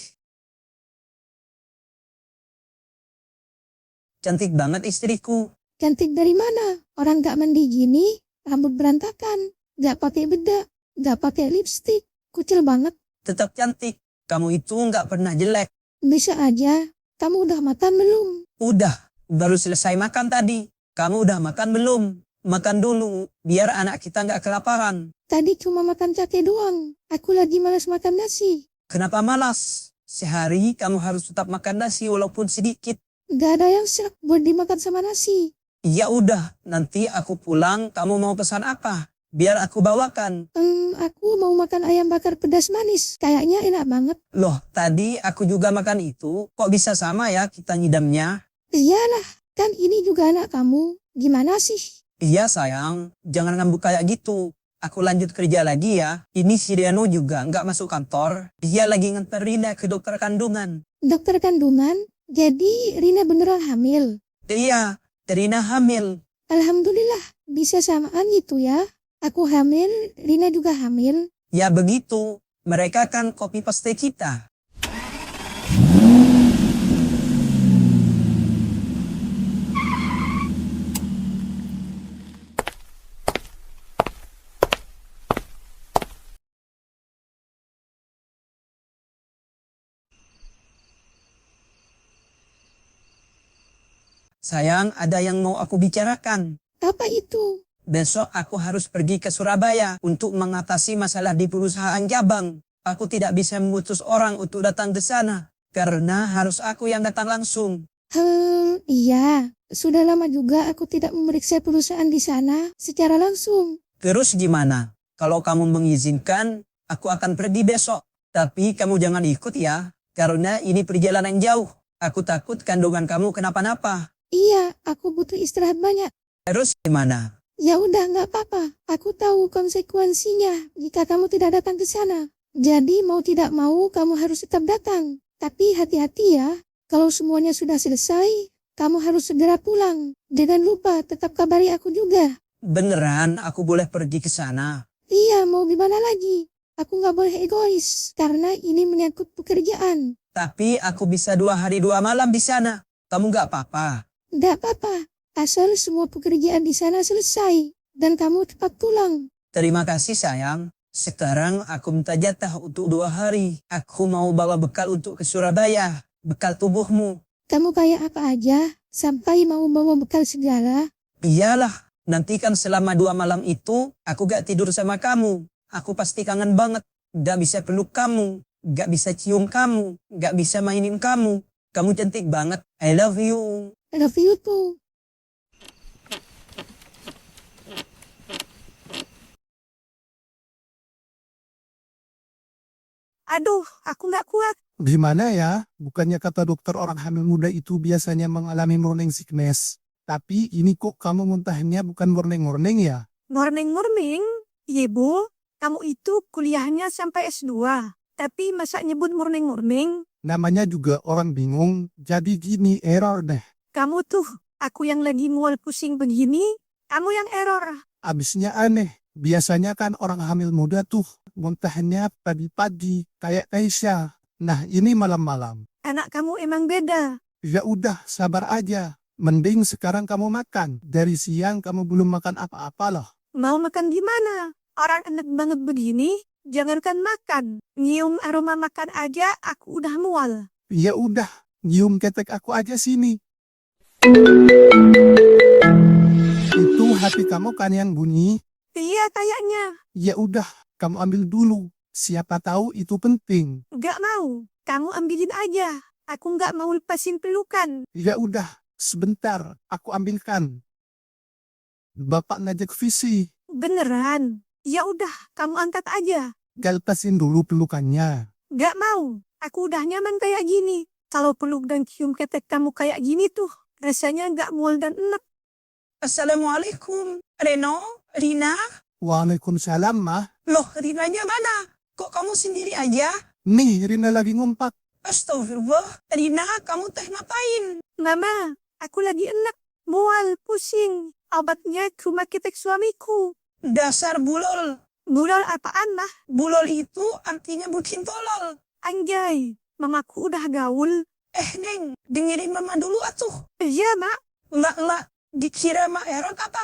Cantik banget istriku. Cantik dari mana? Orang gak mandi gini, rambut berantakan, gak pakai bedak, gak pakai lipstik, kucil banget. Tetap cantik. Kamu itu nggak pernah jelek. Bisa aja, kamu udah makan belum? Udah, baru selesai makan tadi. Kamu udah makan belum? Makan dulu, biar anak kita nggak kelaparan. Tadi cuma makan cake doang. Aku lagi malas makan nasi. Kenapa malas? Sehari kamu harus tetap makan nasi walaupun sedikit. Gak ada yang serak buat dimakan sama nasi. Ya udah, nanti aku pulang, kamu mau pesan apa? Biar aku bawakan. Aku mau makan ayam bakar pedas manis. Kayaknya enak banget. Loh, tadi aku juga makan itu. Kok bisa sama ya kita ngidamnya? Iyalah, kan ini juga anak kamu. Gimana sih? Iya sayang, jangan ngambuk kayak gitu. Aku lanjut kerja lagi ya. Ini si Riano juga nggak masuk kantor. Dia lagi nganter Rina ke dokter kandungan. Dokter kandungan? Jadi Rina beneran hamil? Iya, Rina hamil. Alhamdulillah, bisa samaan gitu ya. Aku hamil, Rina juga hamil. Ya begitu, mereka kan copy paste kita. Sayang, ada yang mau aku bicarakan. Apa itu? Besok aku harus pergi ke Surabaya untuk mengatasi masalah di perusahaan cabang. Aku tidak bisa mengutus orang untuk datang ke sana, karena harus aku yang datang langsung. Iya. Sudah lama juga aku tidak memeriksa perusahaan di sana secara langsung. Terus gimana? Kalau kamu mengizinkan, aku akan pergi besok. Tapi kamu jangan ikut ya, karena ini perjalanan jauh. Aku takut kandungan kamu kenapa-napa. Iya, aku butuh istirahat banyak. Terus gimana? Ya udah, nggak apa-apa. Aku tahu konsekuensinya jika kamu tidak datang ke sana. Jadi mau tidak mau kamu harus tetap datang. Tapi hati-hati ya. Kalau semuanya sudah selesai, kamu harus segera pulang. Jangan lupa tetap kabari aku juga. Beneran aku boleh pergi ke sana? Iya, mau gimana lagi? Aku nggak boleh egois karena ini menyangkut pekerjaan. Tapi aku bisa 2 hari 2 malam di sana. Kamu nggak apa-apa? Nggak apa-apa. Asal semua pekerjaan di sana selesai dan kamu cepat pulang. Terima kasih sayang. Sekarang aku minta jatah untuk 2 hari. Aku mau bawa bekal untuk ke Surabaya. Bekal tubuhmu. Kamu kayak apa aja sampai mau bawa bekal segala? Iyalah, nanti kan selama 2 malam itu aku gak tidur sama kamu. Aku pasti kangen banget. Gak bisa peluk kamu. Gak bisa cium kamu. Gak bisa mainin kamu. Kamu cantik banget. I love you. I love you too. Aduh, aku nggak kuat. Gimana ya? Bukannya kata dokter orang hamil muda itu biasanya mengalami morning sickness. Tapi ini kok kamu muntahnya bukan morning-morning ya? Morning. Iya, Bu. Kamu itu kuliahnya sampai S2. Tapi masa nyebut morning? Namanya juga orang bingung, jadi gini error deh. Kamu tuh, aku yang lagi mual pusing begini, kamu yang error. Abisnya aneh, biasanya kan orang hamil muda tuh muntahnya pagi-pagi kayak Kaisya. Nah ini malam-malam. Anak kamu emang beda. Ya udah sabar aja. Mending sekarang kamu makan. Dari siang kamu belum makan apa-apa loh. Mau makan di mana? Orang enak banget begini, jangankan makan. Nyium aroma makan aja aku udah mual. Ya udah, nyium ketek aku aja sini. Itu hati kamu kan yang bunyi? Iya kayaknya. Ya udah, kamu ambil dulu. Siapa tahu itu penting. Gak mau. Kamu ambilin aja. Aku gak mau lepasin pelukan. Ya udah, sebentar, aku ambilkan. Bapak ngajak visi. Beneran. Ya udah, kamu angkat aja. Lepasin dulu pelukannya. Gak mau. Aku udah nyaman kayak gini. Kalau peluk dan cium ketek kamu kayak gini tuh, rasanya gak mual dan enak. Assalamualaikum. Reno? Rina? Waalaikumsalam, Mah. Loh, Rinanya mana? Kok kamu sendiri aja? Nih, Rina lagi ngumpat. Astagfirullah. Rina, kamu teh ngapain? Mama, aku lagi enak. Mual, pusing. Obatnya cuma ketek suamiku. Dasar bulol. Bulol apaan, Mah? Bulol itu artinya bucin tolol. Anjay, mamaku udah gaul. Neng, dengerin mama dulu atuh. Iya, Mak. Lah, dikira mak erot apa?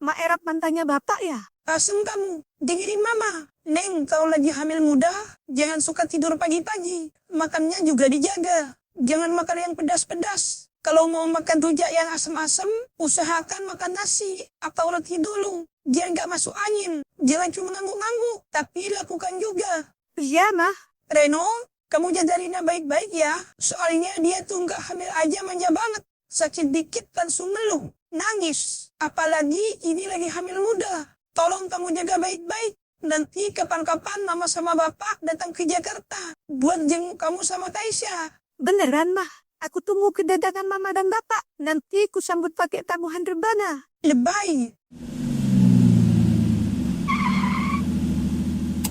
Mak Erap mantannya bapak ya? Asem kamu, dengerin mama. Neng, kalau lagi hamil muda, jangan suka tidur pagi-pagi. Makannya juga dijaga. Jangan makan yang pedas-pedas. Kalau mau makan rujak yang asam-asam, usahakan makan nasi atau roti dulu. Biar nggak masuk angin. Jangan cuma ngangguk-ngangguk, tapi lakukan juga. Iya, Mah. Reno, kamu jaga Rina baik-baik ya. Soalnya dia tuh nggak hamil aja manja banget. Sakit dikit langsung ngeluh, nangis. Apalagi ini lagi hamil muda. Tolong kamu jaga baik-baik. Nanti kapan-kapan mama sama bapak datang ke Jakarta. Buat jenguk kamu sama Kaisya. Beneran, Mah. Aku tunggu kedatangan mama dan bapak. Nanti ku sambut pakai tabuhan rebana. Lebay.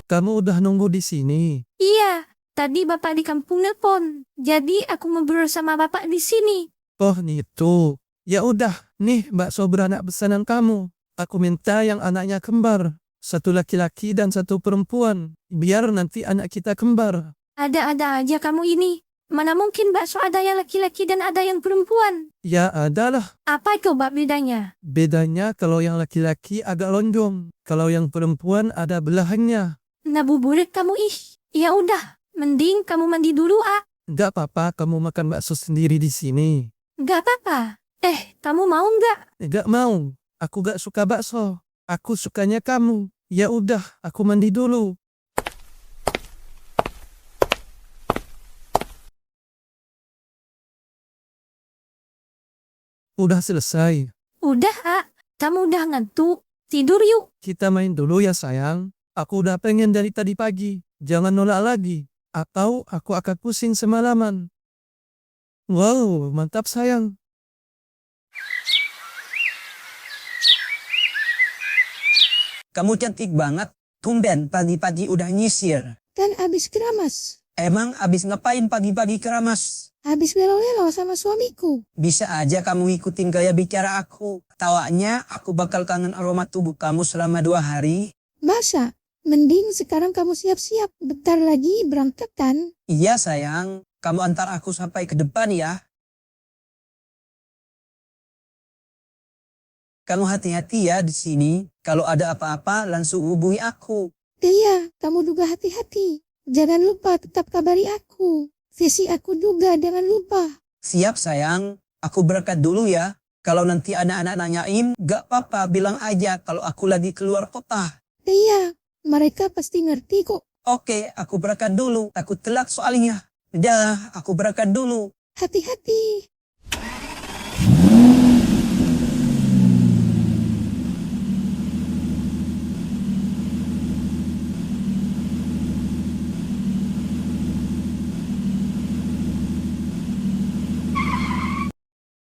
Kamu udah nunggu di sini. Iya, tadi bapak di kampung nelpon. Jadi aku ngobrol sama bapak di sini. Oh gitu. Ya udah, nih bakso beranak pesanan kamu. Aku minta yang anaknya kembar. 1 laki-laki dan 1 perempuan. Biar nanti anak kita kembar. Ada-ada aja kamu ini. Mana mungkin bakso ada yang laki-laki dan ada yang perempuan? Ya adalah. Apa coba bedanya? Bedanya kalau yang laki-laki agak lonjong. Kalau yang perempuan ada belahannya. Ngabuburit kamu ih. Ya udah, mending kamu mandi dulu ah. Gak apa-apa kamu makan bakso sendiri di sini. Gak apa-apa. Kamu mau nggak? Gak mau. Aku gak suka bakso. Aku sukanya kamu. Ya udah, aku mandi dulu. Udah selesai. Udah ah. Kamu udah ngantuk. Tidur yuk. Kita main dulu ya sayang. Aku udah pengen dari tadi pagi. Jangan nolak lagi. Atau aku akan pusing semalaman. Wow, mantap sayang. Kamu cantik banget. Tumben pagi-pagi udah nyisir. Kan abis keramas. Emang abis ngapain pagi-pagi keramas? Habis lelo-lelo sama suamiku. Bisa aja kamu ikutin gaya bicara aku. Tawanya aku bakal kangen aroma tubuh kamu selama 2 hari. Masa? Mending sekarang kamu siap-siap. Bentar lagi berangkat kan? Iya sayang, kamu antar aku sampai ke depan ya. Kamu hati-hati ya di sini. Kalau ada apa-apa langsung hubungi aku. Iya, kamu juga hati-hati. Jangan lupa tetap kabari aku. Visi aku juga jangan lupa. Siap sayang, aku berangkat dulu ya. Kalau nanti anak-anak nanyain, gak apa-apa bilang aja kalau aku lagi keluar kota. Iya, mereka pasti ngerti kok. Oke, aku berangkat dulu. Takut telat soalnya. Dah, aku berangkat dulu. Hati-hati.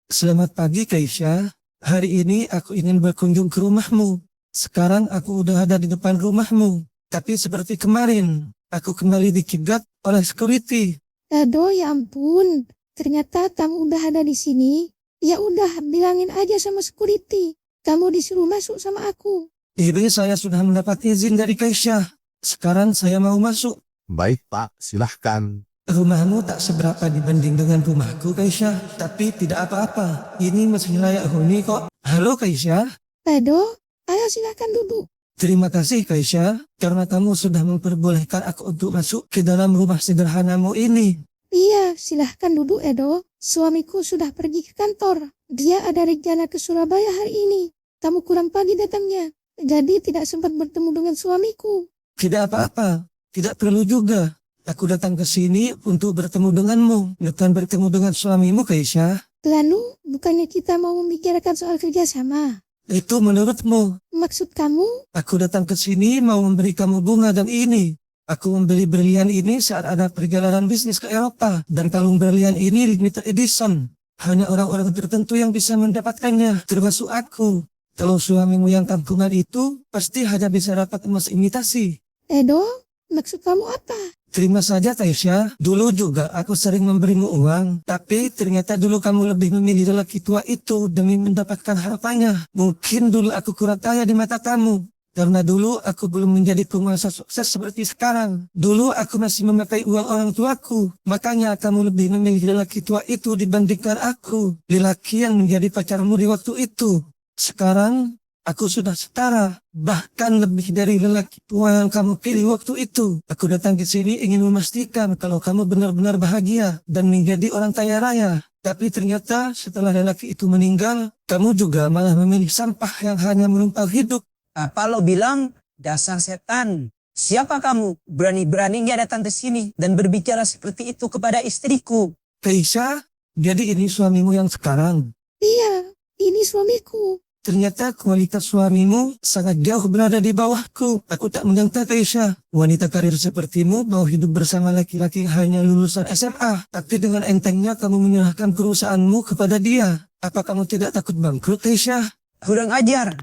Selamat pagi Kaisya. Hari ini aku ingin berkunjung ke rumahmu. Sekarang aku udah ada di depan rumahmu. Tapi seperti kemarin, aku kembali dicegat oleh security. Edo, ya ampun. Ternyata kamu udah ada di sini. Ya udah, bilangin aja sama security. Kamu disuruh masuk sama aku. Ini saya sudah mendapat izin dari Keisha. Sekarang saya mau masuk. Baik pak, silahkan. Rumahmu tak seberapa dibanding dengan rumahku, Keisha. Tapi tidak apa-apa. Ini masih layak huni kok. Halo, Keisha. Edo, ayo silahkan duduk. Terima kasih, Keisha. Karena kamu sudah memperbolehkan aku untuk masuk ke dalam rumah sederhanamu ini. Iya, silahkan duduk Edo. Suamiku sudah pergi ke kantor. Dia ada rencana ke Surabaya hari ini. Kamu kurang pagi datangnya. Jadi tidak sempat bertemu dengan suamiku. Tidak apa-apa. Tidak perlu juga. Aku datang ke sini untuk bertemu denganmu. Bukan bertemu dengan suamimu, Keisha. Lalu, bukannya kita mau membicarakan soal kerjasama? Itu menurutmu. Maksud kamu? Aku datang ke sini mau memberi kamu bunga dan ini. Aku membeli berlian ini saat ada perjalanan bisnis ke Eropa. Dan kalung berlian ini limited edition. Hanya orang-orang tertentu yang bisa mendapatkannya, termasuk aku. Kalau suamimu yang kampungan itu, pasti hanya bisa dapat emas imitasi. Edo, maksud kamu apa? Terima saja, Taisha. Dulu juga aku sering memberimu uang. Tapi ternyata dulu kamu lebih memilih lelaki tua itu demi mendapatkan harapannya. Mungkin dulu aku kurang kaya di mata kamu. Karena dulu aku belum menjadi penguasa sukses seperti sekarang. Dulu aku masih memakai uang orang tuaku. Makanya kamu lebih memilih lelaki tua itu dibandingkan aku. Lelaki yang menjadi pacarmu di waktu itu. Sekarang aku sudah setara. Bahkan lebih dari lelaki tua yang kamu pilih waktu itu. Aku datang ke sini ingin memastikan kalau kamu benar-benar bahagia dan menjadi orang kaya raya. Tapi ternyata setelah lelaki itu meninggal, kamu juga malah memilih sampah yang hanya menumpang hidup. Apa lo bilang? Dasar setan. Siapa kamu? Berani-beraninya datang ke sini dan berbicara seperti itu kepada istriku. Keisha, jadi ini suamimu yang sekarang. Iya, ini suamiku. Ternyata kualitas suamimu sangat jauh berada di bawahku. Aku tak menyangka, Keisha. Wanita karir sepertimu mau hidup bersama laki-laki hanya lulusan SMA. Tapi dengan entengnya kamu menyerahkan perusahaanmu kepada dia. Apa kamu tidak takut bangkrut, Keisha? Kurang ajar.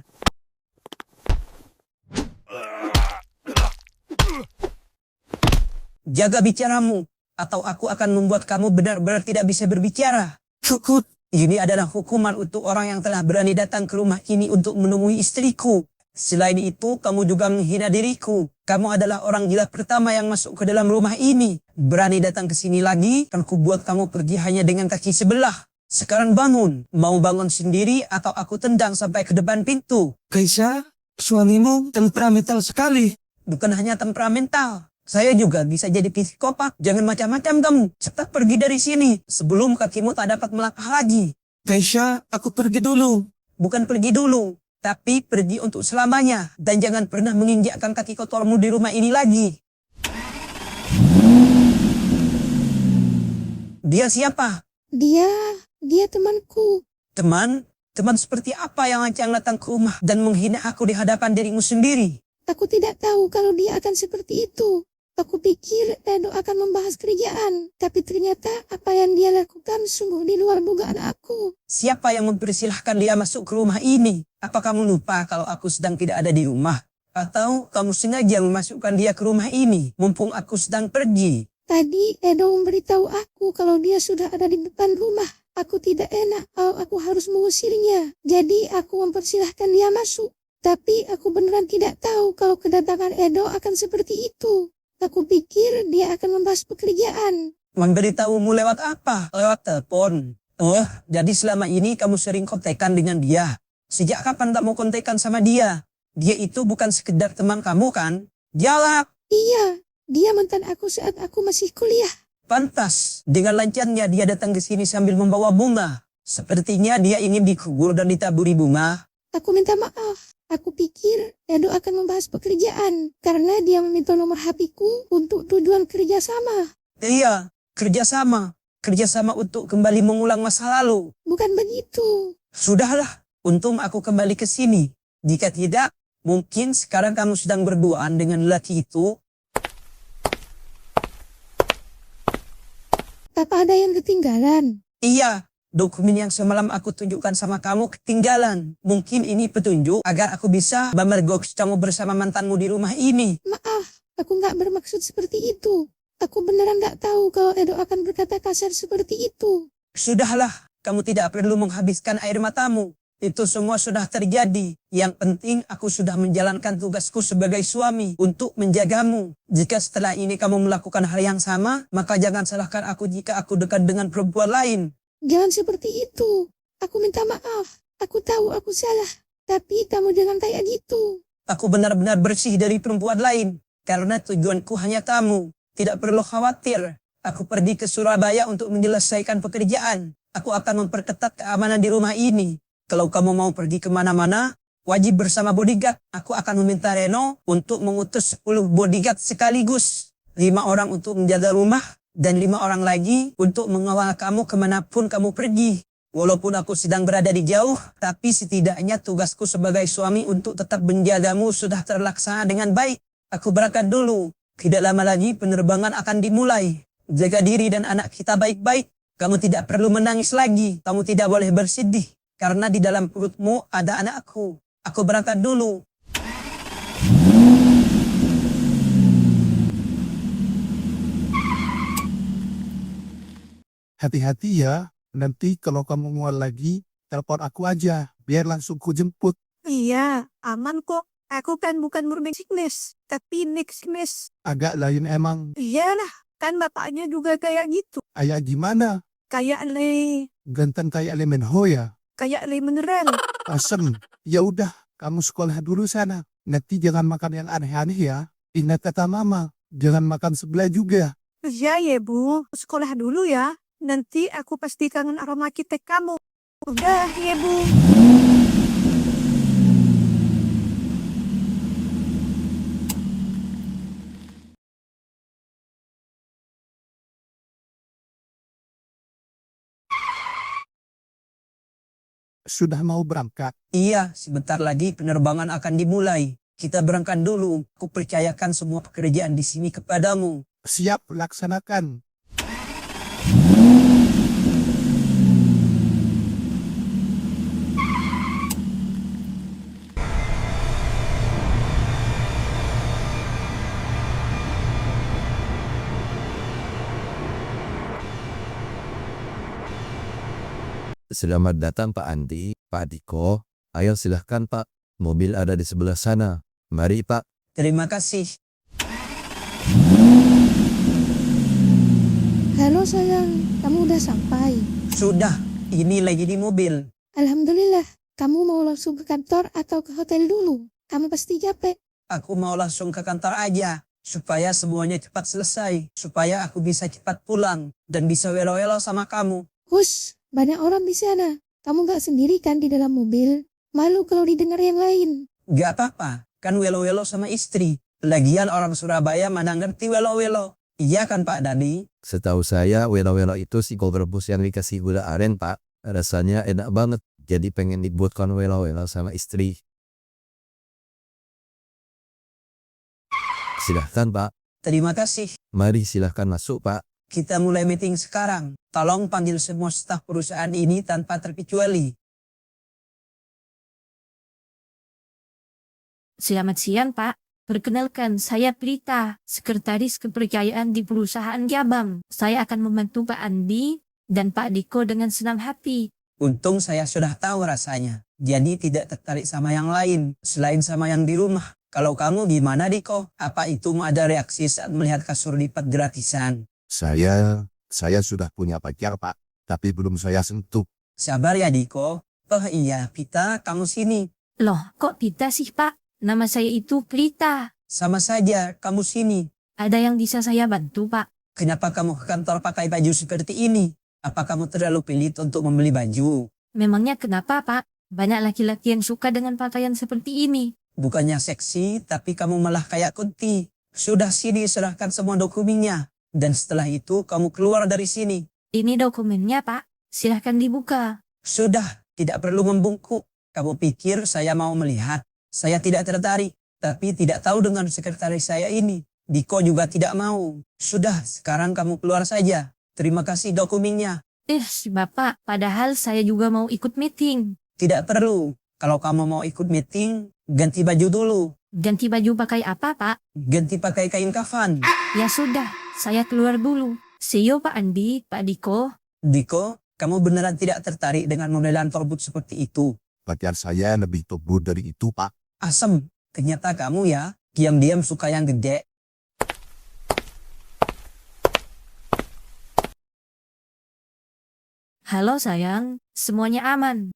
Jaga bicaramu, atau aku akan membuat kamu benar-benar tidak bisa berbicara. Cukup. Ini adalah hukuman untuk orang yang telah berani datang ke rumah ini untuk menemui istriku. Selain itu, kamu juga menghina diriku. Kamu adalah orang gila pertama yang masuk ke dalam rumah ini. Berani datang ke sini lagi, kan ku buat kamu pergi hanya dengan kaki sebelah. Sekarang bangun. Mau bangun sendiri atau aku tendang sampai ke depan pintu? Keisha, suamimu temperamental sekali. Bukan hanya temperamental. Saya juga bisa jadi psikopat. Jangan macam-macam kamu. Cepat pergi dari sini. Sebelum kakimu tak dapat melangkah lagi. Keisha, aku pergi dulu. Bukan pergi dulu. Tapi pergi untuk selamanya. Dan jangan pernah menginjakkan kaki kotormu di rumah ini lagi. Dia siapa? Dia temanku. Teman? Teman seperti apa yang ancang datang ke rumah dan menghina aku di hadapan dirimu sendiri? Aku tidak tahu kalau dia akan seperti itu. Aku pikir Edo akan membahas kerjaan, tapi ternyata apa yang dia lakukan sungguh di luar dugaan aku. Siapa yang mempersilahkan dia masuk ke rumah ini? Apa kamu lupa kalau aku sedang tidak ada di rumah? Atau kamu sengaja memasukkan dia ke rumah ini, mumpung aku sedang pergi? Tadi Edo memberitahu aku kalau dia sudah ada di depan rumah. Aku tidak enak kalau aku harus mengusirnya. Jadi aku mempersilahkan dia masuk. Tapi aku beneran tidak tahu kalau kedatangan Edo akan seperti itu. Aku pikir dia akan membahas pekerjaan. Memberitahumu lewat apa? Lewat telepon. Oh, jadi selama ini kamu sering kontekan dengan dia. Sejak kapan tak mau kontekan sama dia? Dia itu bukan sekedar teman kamu kan? Jawab. Iya, dia mantan aku saat aku masih kuliah. Pantas. Dengan lancarnya dia datang ke sini sambil membawa bunga. Sepertinya dia ingin dikubur dan ditaburi bunga. Aku minta maaf. Aku pikir Edo akan membahas pekerjaan karena dia meminta nomor HP-ku untuk tujuan kerjasama. Iya, kerjasama. Kerjasama untuk kembali mengulang masa lalu. Bukan begitu. Sudahlah, untung aku kembali ke sini. Jika tidak, mungkin sekarang kamu sedang berduaan dengan lelaki itu. Apa ada yang ketinggalan? Iya, Dokumen yang semalam aku tunjukkan sama kamu ketinggalan. Mungkin ini petunjuk agar aku bisa memergoki kamu bersama mantanmu di rumah ini. Maaf, aku nggak bermaksud seperti itu. Aku beneran nggak tahu kalau Edo akan berkata kasar seperti itu. Sudahlah, kamu tidak perlu menghabiskan air matamu. Itu semua sudah terjadi. Yang penting aku sudah menjalankan tugasku sebagai suami untuk menjagamu. Jika setelah ini kamu melakukan hal yang sama, maka jangan salahkan aku jika aku dekat dengan perempuan lain. Jangan seperti itu. Aku minta maaf. Aku tahu aku salah. Tapi kamu jangan kayak gitu. Aku benar-benar bersih dari perempuan lain. Karena tujuanku hanya kamu. Tidak perlu khawatir. Aku pergi ke Surabaya untuk menyelesaikan pekerjaan. Aku akan memperketat keamanan di rumah ini. Kalau kamu mau pergi kemana-mana, wajib bersama bodyguard. Aku akan meminta Reno untuk mengutus 10 bodyguard sekaligus. 5 orang untuk menjaga rumah, dan 5 orang lagi untuk mengawal kamu kemanapun kamu pergi. Walaupun aku sedang berada di jauh, tapi setidaknya tugasku sebagai suami untuk tetap menjagamu sudah terlaksana dengan baik. Aku berangkat dulu. Tidak lama lagi penerbangan akan dimulai. Jaga diri dan anak kita baik-baik. Kamu tidak perlu menangis lagi. Kamu tidak boleh bersedih. Karena di dalam perutmu ada anakku. Aku berangkat dulu. Hati-hati ya, nanti kalau kamu mual lagi, telepon aku aja, biar langsung ku jemput. Iya, aman kok. Aku kan bukan morning sickness, tapi night sickness. Agak lain emang. Iyalah, kan bapaknya juga kayak gitu. Ayah gimana? Kayak le, Ganteng kayak Lemenho ya? kayak le mineral. Asem. Ya udah, kamu sekolah dulu sana. Nanti jangan makan yang aneh-aneh ya. Ingat kata mama, jangan makan sebelah juga. Iya ya Bu, sekolah dulu ya. Nanti aku pasti kangen aroma kitek kamu. Udah ya Bu. Sudah mau berangkat. Iya, sebentar lagi penerbangan akan dimulai. Kita berangkat dulu. Aku percayakan semua pekerjaan di sini kepadamu. Siap, laksanakan. Selamat datang Pak Andi, Pak Diko. Ayo silahkan Pak, mobil ada di sebelah sana. Mari Pak. Terima kasih. Halo sayang, kamu udah sampai. Sudah, ini lagi di mobil. Alhamdulillah, kamu mau langsung ke kantor atau ke hotel dulu? Kamu pasti capek. Aku mau langsung ke kantor aja. Supaya semuanya cepat selesai. Supaya aku bisa cepat pulang. Dan bisa welo-welo sama kamu. Hush, banyak orang di sana. Kamu gak sendiri kan di dalam mobil? Malu kalau didengar yang lain. Gak apa-apa. Kan welo-welo sama istri. Lagian orang Surabaya mana ngerti welo-welo. Iya kan Pak Dadi? Setahu saya welo-welo itu si rebus yang dikasih gula aren Pak. Rasanya enak banget. Jadi pengen dibuatkan welo-welo sama istri. Silahkan Pak. Terima kasih. Mari silahkan masuk Pak. Kita mulai meeting sekarang. Tolong panggil semua staf perusahaan ini tanpa terkecuali. Selamat siang, Pak. Perkenalkan, saya Prita, sekretaris kepercayaan di perusahaan Jabam. Saya akan membantu Pak Andi dan Pak Diko dengan senang hati. Untung saya sudah tahu rasanya. Jadi tidak tertarik sama yang lain. Selain sama yang di rumah. Kalau kamu gimana Diko? Apa itu ada reaksi saat melihat kasur lipat gratisan? Saya sudah punya pacar Pak, tapi belum saya sentuh. Sabar ya Diko. Oh iya, Pita, kamu sini. Loh, kok Pita sih, Pak? Nama saya itu Prita. Sama saja, kamu sini. Ada yang bisa saya bantu, Pak? Kenapa kamu ke kantor pakai baju seperti ini? Apa kamu terlalu pelit untuk membeli baju? Memangnya kenapa, Pak? Banyak laki-laki yang suka dengan pakaian seperti ini. Bukannya seksi, tapi kamu malah kayak kunti. Sudah sini, serahkan semua dokumennya. Dan setelah itu, kamu keluar dari sini. Ini dokumennya, Pak. Silahkan dibuka. Sudah, tidak perlu membungkuk. Kamu pikir saya mau melihat? Saya tidak tertarik, tapi tidak tahu dengan sekretaris saya ini. Diko juga tidak mau. Sudah, sekarang kamu keluar saja. Terima kasih dokumennya. Si bapak, padahal saya juga mau ikut meeting. Tidak perlu. Kalau kamu mau ikut meeting, ganti baju dulu. Ganti baju pakai apa, Pak? Ganti pakai kain kafan. Ya sudah, saya keluar dulu. See you, Pak Andi, Pak Diko. Diko, kamu beneran tidak tertarik dengan modelan torbut seperti itu? Pacar saya lebih tombol dari itu, Pak. Asem, ternyata kamu ya, diam-diam suka yang gede. Halo sayang, semuanya aman.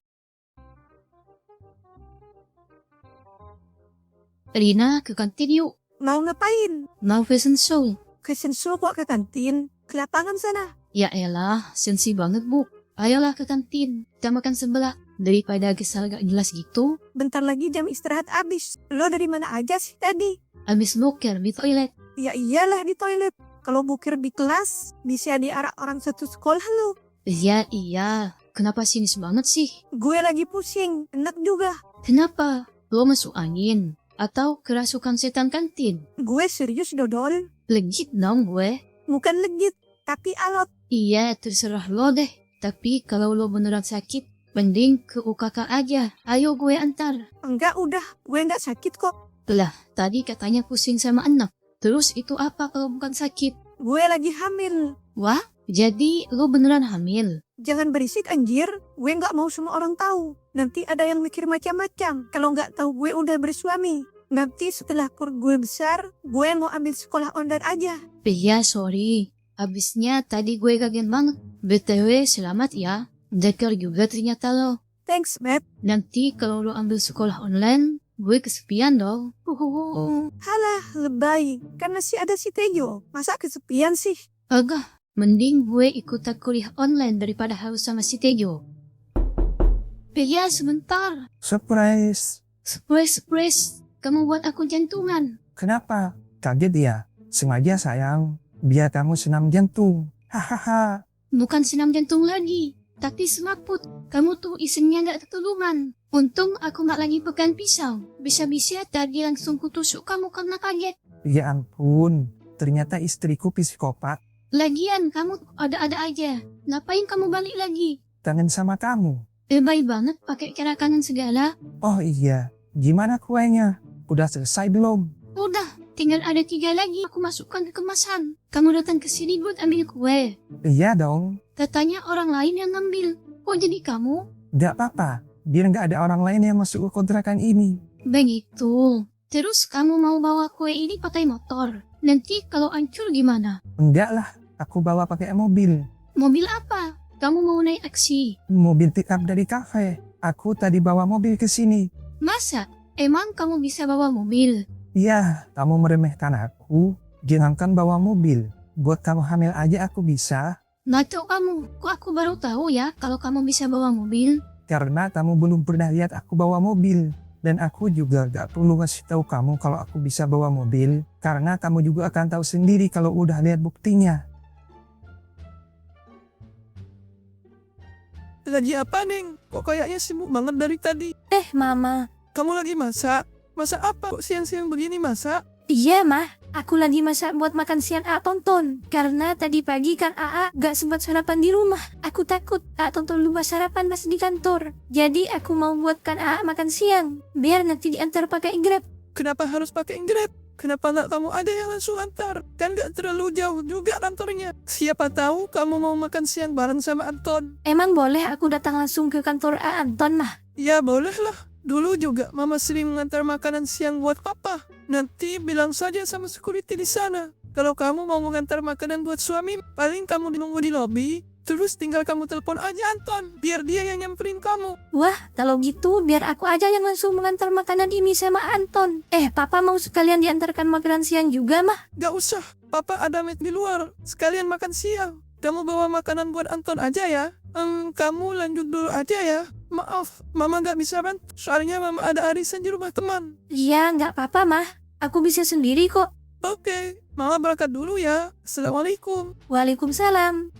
Rina, ke kantin yuk. Mau ngapain? Mau fashion show. Ke sensul kok ke kantin? Ke lapangan sana. Ya elah, sensi banget bu. Ayolah ke kantin, kita makan sebelah. Daripada kesal gak jelas gitu, Bentar lagi jam istirahat habis. Lo dari mana aja sih tadi? abis boker di toilet. Ya iyalah di toilet. Kalau bukir di kelas, bisa diarak orang satu sekolah lo. Iya, kenapa sinis banget sih? Gue lagi pusing, enak juga. Kenapa? Lo masuk angin? Atau kerasukan setan kantin? Gue serius dodol. Legit dong gue. Bukan legit, tapi alot. Iya, terserah lo deh. Tapi kalau lo beneran sakit, mending ke UKK aja. Ayo gue antar. Enggak udah, gue nggak sakit kok. Lah, tadi katanya pusing sama anak. Terus itu apa kalau bukan sakit? Gue lagi hamil. Wah, jadi lo beneran hamil? Jangan berisik anjir, gue nggak mau semua orang tahu. Nanti ada yang mikir macam-macam. Kalau nggak tahu gue udah bersuami. Nanti setelah gue besar, gue mau ambil sekolah online aja. Ya, sorry. Habisnya tadi gue kaget banget. BTW, selamat ya. Dekar juga ternyata lo. Thanks, Matt. Nanti kalau lo ambil sekolah online, gue kesepian dong. Halah, lebay. Karena ada si Tejo. Masa kesepian sih? Agak, mending gue ikutan kuliah online daripada harus sama si Tejo. Ya, sebentar. Surprise. Surprise. Kamu buat aku jantungan. Kenapa? Kaget ya? Sengaja sayang. Biar kamu senam jantung. Hahaha. Bukan senam jantung lagi, tapi semaput. Kamu tuh isengnya gak ketulungan. Untung aku gak lagi pegang pisau. Bisa-bisa tadi langsung kutusuk kamu karena kaget. Ya ampun. Ternyata istriku psikopat. Lagian kamu ada-ada aja. Ngapain kamu balik lagi? Kangen sama kamu. Lebay banget pakai cara kanan segala. Oh iya. Gimana kuenya? Udah selesai belum? Udah, tinggal ada 3 lagi. Aku masukkan ke kemasan. Kamu datang ke sini buat ambil kue. Iya dong. Katanya orang lain yang ngambil. Kok jadi kamu? Nggak apa-apa. Biar nggak ada orang lain yang masuk ke kontrakan ini. Begitu. Terus kamu mau bawa kue ini pakai motor. Nanti kalau hancur gimana? Enggak lah. Aku bawa pakai mobil. Mobil apa? Kamu mau naik aksi? Mobil pick up dari kafe. Aku tadi bawa mobil ke sini. Masa? Emang kamu bisa bawa mobil? Iya, kamu meremehkan aku. Jangankan bawa mobil. Buat kamu hamil aja aku bisa. Ngaco kamu. Kok aku baru tahu ya kalau kamu bisa bawa mobil? Karena kamu belum pernah lihat aku bawa mobil. Dan aku juga gak perlu kasih tahu kamu kalau aku bisa bawa mobil. Karena kamu juga akan tahu sendiri kalau udah lihat buktinya. Lagi apa, Neng? Kok kayaknya sibuk banget dari tadi? Mama. Kamu lagi masak? Masak apa? Kok siang-siang begini masak? Iya, Mah. Aku lagi masak buat makan siang A tonton. Karena tadi pagi kan AA gak sempat sarapan di rumah. Aku takut A tonton lupa sarapan pas di kantor. Jadi aku mau buatkan AA makan siang. Biar nanti diantar pakai Grab. Kenapa harus pakai Grab? Kenapa nggak kamu ada yang langsung antar? Kan nggak terlalu jauh juga kantornya. Siapa tahu kamu mau makan siang bareng sama Anton. Emang boleh aku datang langsung ke kantor A Anton, Mah? Ya boleh lah. Dulu juga mama sering mengantar makanan siang buat papa. Nanti bilang saja sama security di sana. Kalau kamu mau mengantar makanan buat suami, paling kamu nunggu di lobi. Terus tinggal kamu telepon aja Anton, biar dia yang nyamperin kamu. Wah, kalau gitu biar aku aja yang langsung mengantar makanan ini sama Anton. Papa mau sekalian diantarkan makanan siang juga, Mah? Gak usah, papa ada meet di luar. Sekalian makan siang. Kamu bawa makanan buat Anton aja ya. Kamu lanjut dulu aja ya. Maaf, mama gak bisa bantu. Soalnya mama ada arisan di rumah teman. Iya, nggak apa-apa, Mah. Aku bisa sendiri kok. Oke, mama berangkat dulu ya. Assalamualaikum. Waalaikumsalam.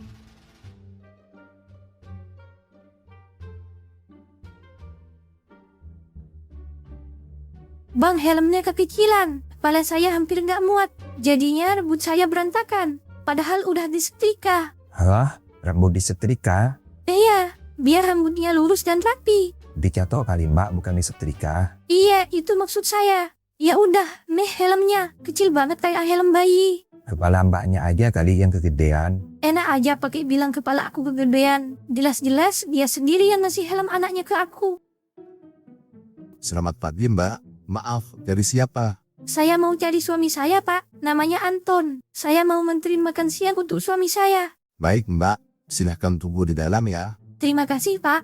Bang, helmnya kekecilan. Kepala saya hampir nggak muat. Jadinya rambut saya berantakan. Padahal udah disetrika. Hah? Rambut disetrika? Iya, biar rambutnya lurus dan rapi. Dicatok kali mbak, bukan disetrika. Iya, itu maksud saya. Ya udah, nih helmnya. Kecil banget kayak helm bayi. Kepala mbaknya aja kali yang kegedean. Enak aja pakai bilang kepala aku kegedean. Jelas-jelas dia sendiri yang ngasih helm anaknya ke aku. Selamat pagi mbak. Maaf, dari siapa? Saya mau cari suami saya, Pak. Namanya Anton. Saya mau menteri makan siang untuk suami saya. Baik mbak, silahkan tunggu di dalam ya. Terima kasih, Pak.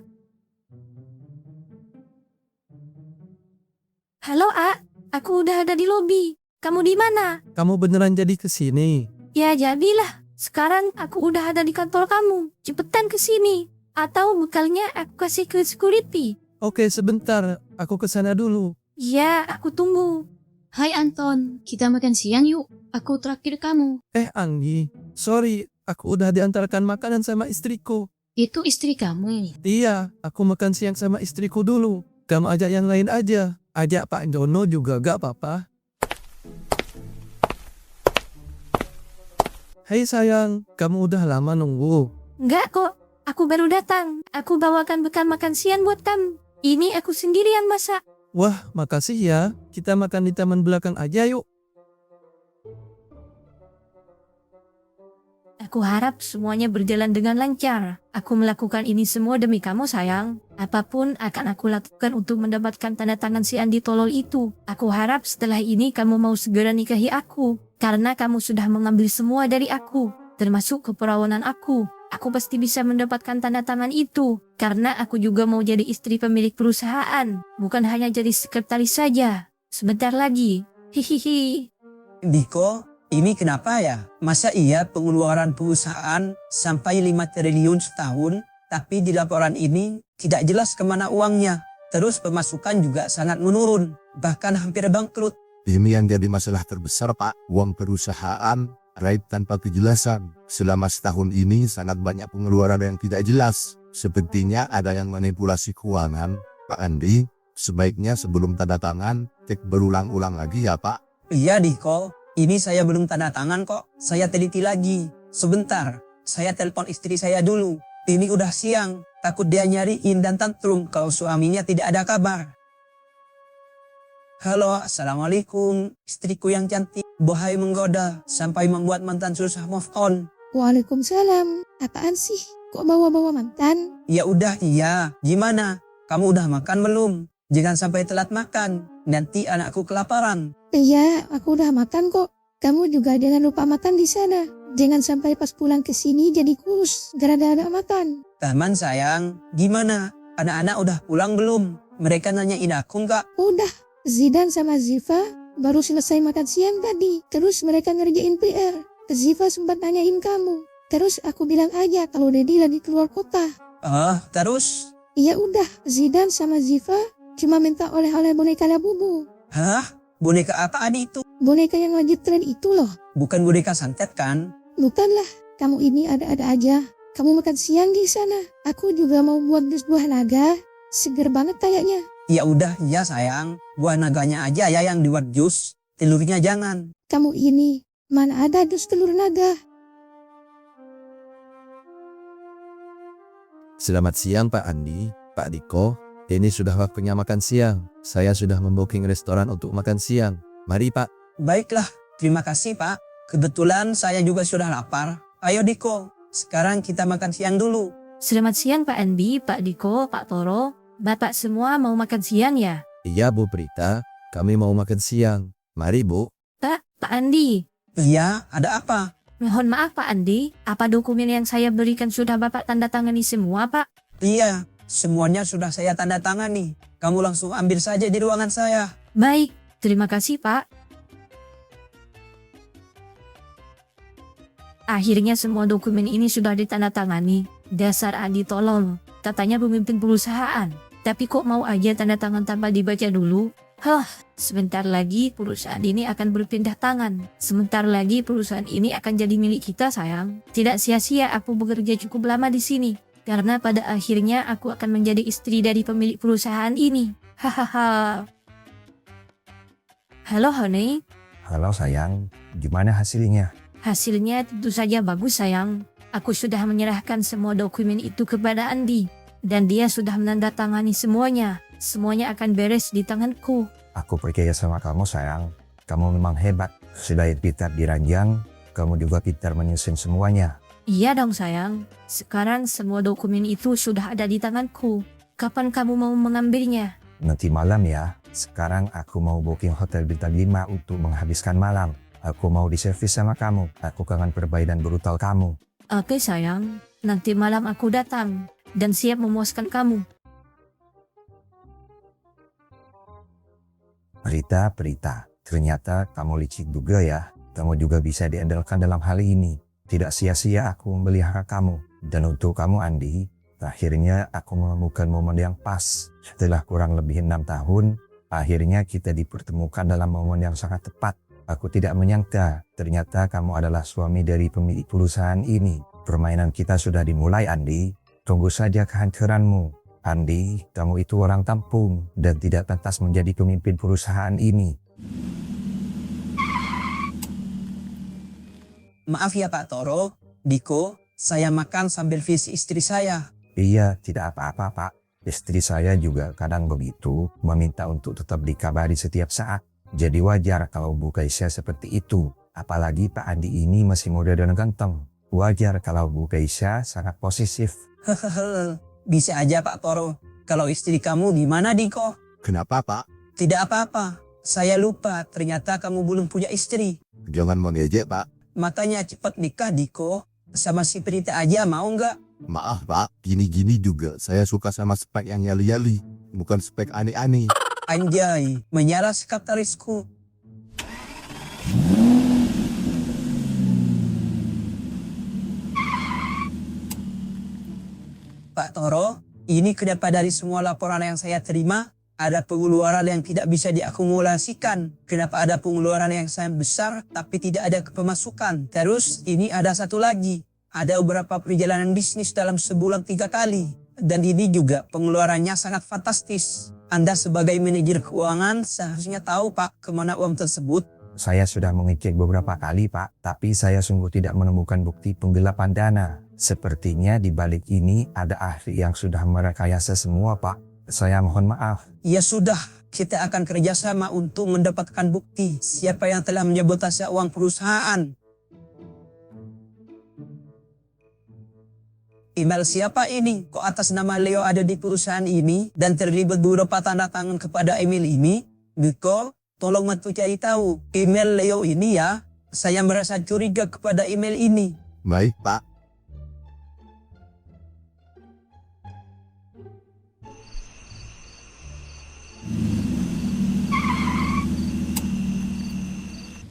Halo, A. Aku udah ada di lobi. Kamu di mana? Kamu beneran jadi kesini? Ya, jadilah. Sekarang aku udah ada di kantor kamu. Cepetan ke sini. Atau bekalnya aku kasih ke security. Oke, sebentar. Aku kesana dulu. Ya, aku tunggu. Hai Anton, kita makan siang yuk. Aku traktir kamu. Andi. Sorry, aku udah diantarkan makanan sama istriku. Itu istri kamu. Iya, aku makan siang sama istriku dulu. Kamu ajak yang lain aja. Ajak Pak Dono juga gak apa-apa. Hei sayang, kamu udah lama nunggu. Enggak kok, aku baru datang. Aku bawakan bekal makan siang buat kamu. Ini aku sendiri yang masak. Wah, makasih ya. Kita makan di taman belakang aja yuk. Aku harap semuanya berjalan dengan lancar. Aku melakukan ini semua demi kamu, sayang. Apapun akan aku lakukan untuk mendapatkan tanda tangan si Andi tolol itu. Aku harap setelah ini kamu mau segera nikahi aku. Karena kamu sudah mengambil semua dari aku, termasuk keperawanan aku. Aku pasti bisa mendapatkan tanda tangan itu. Karena aku juga mau jadi istri pemilik perusahaan. Bukan hanya jadi sekretaris saja. Sebentar lagi. Hihihi. Diko, ini kenapa ya? Masa iya pengeluaran perusahaan sampai 5 triliun setahun, tapi di laporan ini tidak jelas kemana uangnya. Terus pemasukan juga sangat menurun, bahkan hampir bangkrut. Ini yang jadi masalah terbesar pak. Uang perusahaan raib tanpa kejelasan. Selama setahun ini sangat banyak pengeluaran yang tidak jelas. Sepertinya ada yang manipulasi keuangan. Pak Andi, sebaiknya sebelum tanda tangan, cek berulang-ulang lagi ya Pak. Iya Diko, ini saya belum tanda tangan kok. Saya teliti lagi. Sebentar, saya telepon istri saya dulu. Ini udah siang, takut dia nyariin dan tantrum kalau suaminya tidak ada kabar. Halo, Assalamualaikum. Istriku yang cantik, bohai menggoda, sampai membuat mantan susah move on. Waalaikumsalam. Apaan sih? Kok bawa-bawa mantan? Ya udah iya, gimana? Kamu udah makan belum? Jangan sampai telat makan, nanti anakku kelaparan. Iya, aku udah makan kok. Kamu juga jangan lupa makan di sana. Jangan sampai pas pulang ke sini jadi kurus gara-gara makan. Taman sayang, gimana? Anak-anak udah pulang belum? Mereka nanyain aku nggak? Udah, Zidan sama Ziva baru selesai makan siang tadi. Terus mereka ngerjain PR. Ziva sempat nanyain kamu. Terus aku bilang aja kalau Dedi lagi keluar kota. Terus? Ya udah, Zidan sama Ziva cuma minta oleh-oleh boneka Labubu. Hah? Boneka apaan itu? Boneka yang lagi tren itu loh. Bukan boneka santet kan? Bukanlah, kamu ini ada-ada aja. Kamu makan siang di sana. Aku juga mau buat jus buah naga. Seger banget kayaknya. Ya udah, ya sayang. Buah naganya aja ya yang dibuat jus. Telurnya jangan. Kamu ini, mana ada jus telur naga? Selamat siang Pak Andi, Pak Diko. Ini sudah waktunya makan siang. Saya sudah membooking restoran untuk makan siang. Mari Pak. Baiklah, terima kasih Pak. Kebetulan saya juga sudah lapar. Ayo Diko, sekarang kita makan siang dulu. Selamat siang Pak Andi, Pak Diko, Pak Toro. Bapak semua mau makan siang ya? Iya Bu Prita, kami mau makan siang. Mari Bu. Pak Andi. Iya, ada apa? Mohon maaf Pak Andi, apa dokumen yang saya berikan sudah Bapak tanda tangani semua Pak? Iya, semuanya sudah saya tanda tangani. Kamu langsung ambil saja di ruangan saya. Baik, terima kasih Pak. Akhirnya semua dokumen ini sudah ditandatangani. Dasar Andi tolol, katanya pemimpin perusahaan. Tapi kok mau aja tanda tangan tanpa dibaca dulu? Sebentar lagi perusahaan ini akan berpindah tangan. Sebentar lagi perusahaan ini akan jadi milik kita sayang. Tidak sia-sia aku bekerja cukup lama di sini. Karena pada akhirnya aku akan menjadi istri dari pemilik perusahaan ini. Hahaha. Halo honey. Halo sayang, gimana hasilnya? Hasilnya tentu saja bagus sayang. Aku sudah menyerahkan semua dokumen itu kepada Andi. Dan dia sudah menandatangani semuanya. Semuanya akan beres di tanganku. Aku percaya sama kamu sayang. Kamu memang hebat. Selain pintar diranjang, kamu juga pintar menyusun semuanya. Iya dong sayang. Sekarang semua dokumen itu sudah ada di tanganku. Kapan kamu mau mengambilnya? Nanti malam ya. Sekarang aku mau booking hotel bintang 5 untuk menghabiskan malam. Aku mau diservis sama kamu. Aku kangen perbaikan brutal kamu. Oke sayang. Nanti malam aku datang. Dan siap memuaskan kamu. Prita, ternyata kamu licik juga ya. Kamu juga bisa diandalkan dalam hal ini. Tidak sia-sia aku memelihara kamu. Dan untuk kamu Andi, akhirnya aku menemukan momen yang pas. Setelah kurang lebih 6 tahun, akhirnya kita dipertemukan dalam momen yang sangat tepat. Aku tidak menyangka, ternyata kamu adalah suami dari pemilik perusahaan ini. Permainan kita sudah dimulai Andi. Tunggu saja kehancuranmu. Andi, kamu itu orang kampung dan tidak pantas menjadi pemimpin perusahaan ini. Maaf ya Pak Toro, Diko, saya makan sambil visi istri saya. Iya, tidak apa-apa Pak. Istri saya juga kadang begitu, meminta untuk tetap dikabari setiap saat. Jadi wajar kalau Bu Kaisya seperti itu. Apalagi Pak Andi ini masih muda dan ganteng. Wajar kalau Bu Kaisya sangat posesif. Bisa aja Pak Toro. Kalau istri kamu gimana Diko? Kenapa Pak? Tidak apa-apa. Saya lupa ternyata kamu belum punya istri. Jangan mengejek Pak. Makanya cepat nikah Diko. Sama si Prita aja mau nggak? Maaf Pak, gini-gini juga saya suka sama spek yang yali-yali. Bukan spek aneh-aneh. Anjay, menyala sekretarisku. Pak Toro, ini kenapa dari semua laporan yang saya terima, ada pengeluaran yang tidak bisa diakumulasikan. Kenapa ada pengeluaran yang sangat besar, tapi tidak ada pemasukan. Terus ini ada satu lagi, ada beberapa perjalanan bisnis dalam sebulan 3 kali. Dan ini juga pengeluarannya sangat fantastis. Anda sebagai manajer keuangan seharusnya tahu Pak kemana uang tersebut. Saya sudah mengecek beberapa kali Pak, tapi saya sungguh tidak menemukan bukti penggelapan dana. Sepertinya di balik ini ada ahli yang sudah merekayasa semua Pak. Saya mohon maaf. Ya sudah, kita akan kerjasama untuk mendapatkan bukti siapa yang telah menyabotase uang perusahaan. Email siapa ini? Kok atas nama Leo ada di perusahaan ini dan terlibat beberapa tanda tangan kepada email ini? Diko, tolong bantu cari tahu email Leo ini ya. Saya merasa curiga kepada email ini. Baik Pak.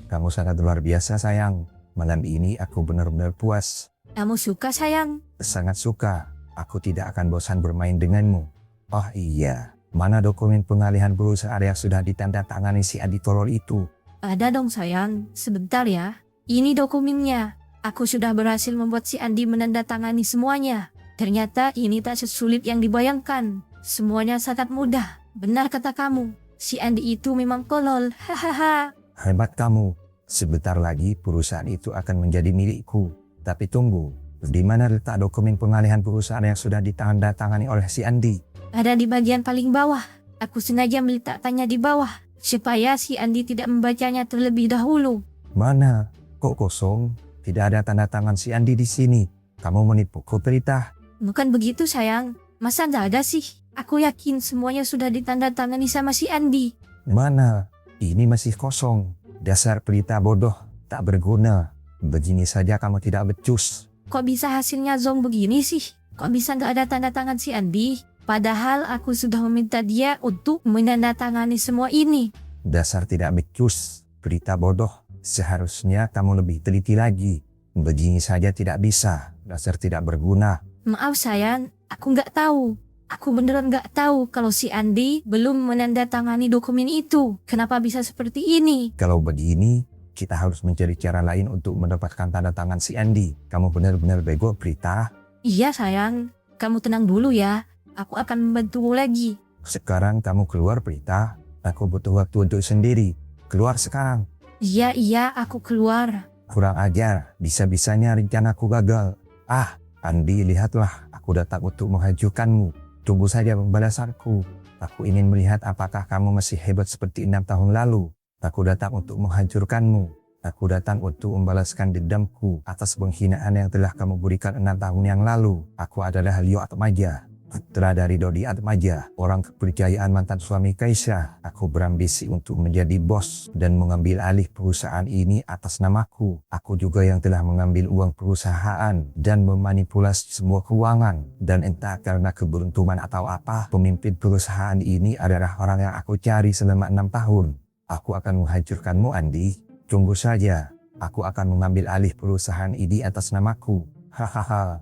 Kamu sangat luar biasa sayang. Malam ini aku benar-benar puas. Kamu suka sayang? Sangat suka. Aku tidak akan bosan bermain denganmu. Oh iya, mana dokumen pengalihan perusahaan yang sudah ditandatangani si Adi Tolol itu? Ada dong sayang. Sebentar ya. Ini dokumennya. Aku sudah berhasil membuat si Andi menandatangani semuanya. Ternyata ini tak sesulit yang dibayangkan. Semuanya sangat mudah. Benar kata kamu. Si Andi itu memang kolol. Hahaha. Hebat kamu. Sebentar lagi perusahaan itu akan menjadi milikku. Tapi tunggu, di mana letak dokumen pengalihan perusahaan yang sudah ditandatangani oleh si Andi? Ada di bagian paling bawah. Aku sengaja meletakkannya di bawah, supaya si Andi tidak membacanya terlebih dahulu. Mana? Kok kosong? Tidak ada tanda tangan si Andi di sini. Kamu menipuku Prita. Bukan begitu sayang. Masa nggak ada sih? Aku yakin semuanya sudah ditandatangani sama si Andi. Mana? Ini masih kosong. Dasar Prita bodoh, tak berguna. Begini saja kamu tidak becus. Kok bisa hasilnya zong begini sih? Kok bisa nggak ada tanda tangan si Andi? Padahal aku sudah meminta dia untuk menandatangani semua ini. Dasar tidak becus, Prita bodoh. Seharusnya kamu lebih teliti lagi. Begini saja tidak bisa. Dasar tidak berguna. Maaf sayang, aku nggak tahu. Aku beneran nggak tahu kalau si Andi belum menandatangani dokumen itu. Kenapa bisa seperti ini? Kalau begini, kita harus mencari cara lain untuk mendapatkan tanda tangan si Andi. Kamu benar-benar bego, Prita. Iya sayang, kamu tenang dulu ya. Aku akan membantumu lagi. Sekarang kamu keluar, Prita. Aku butuh waktu untuk sendiri. Keluar sekarang. Iya, aku keluar. Kurang ajar, bisa-bisanya rencanaku gagal. Andi, lihatlah, aku datang untuk menghancurkanmu. Tunggu saja pembalasanku. Aku ingin melihat apakah kamu masih hebat seperti 6 tahun lalu. Aku datang untuk menghancurkanmu. Aku datang untuk membalaskan dendamku atas penghinaan yang telah kamu berikan 6 tahun yang lalu. Aku adalah Leo Atmaja, putra dari Dodi Atmaja, orang kepercayaan mantan suami Kaisha. Aku berambisi untuk menjadi bos dan mengambil alih perusahaan ini atas namaku. Aku juga yang telah mengambil uang perusahaan dan memanipulasi semua keuangan. Dan entah karena keberuntungan atau apa, pemimpin perusahaan ini adalah orang yang aku cari selama 6 tahun. Aku akan menghancurkanmu, Andi. Tunggu saja, aku akan mengambil alih perusahaan ini atas namaku. Hahaha.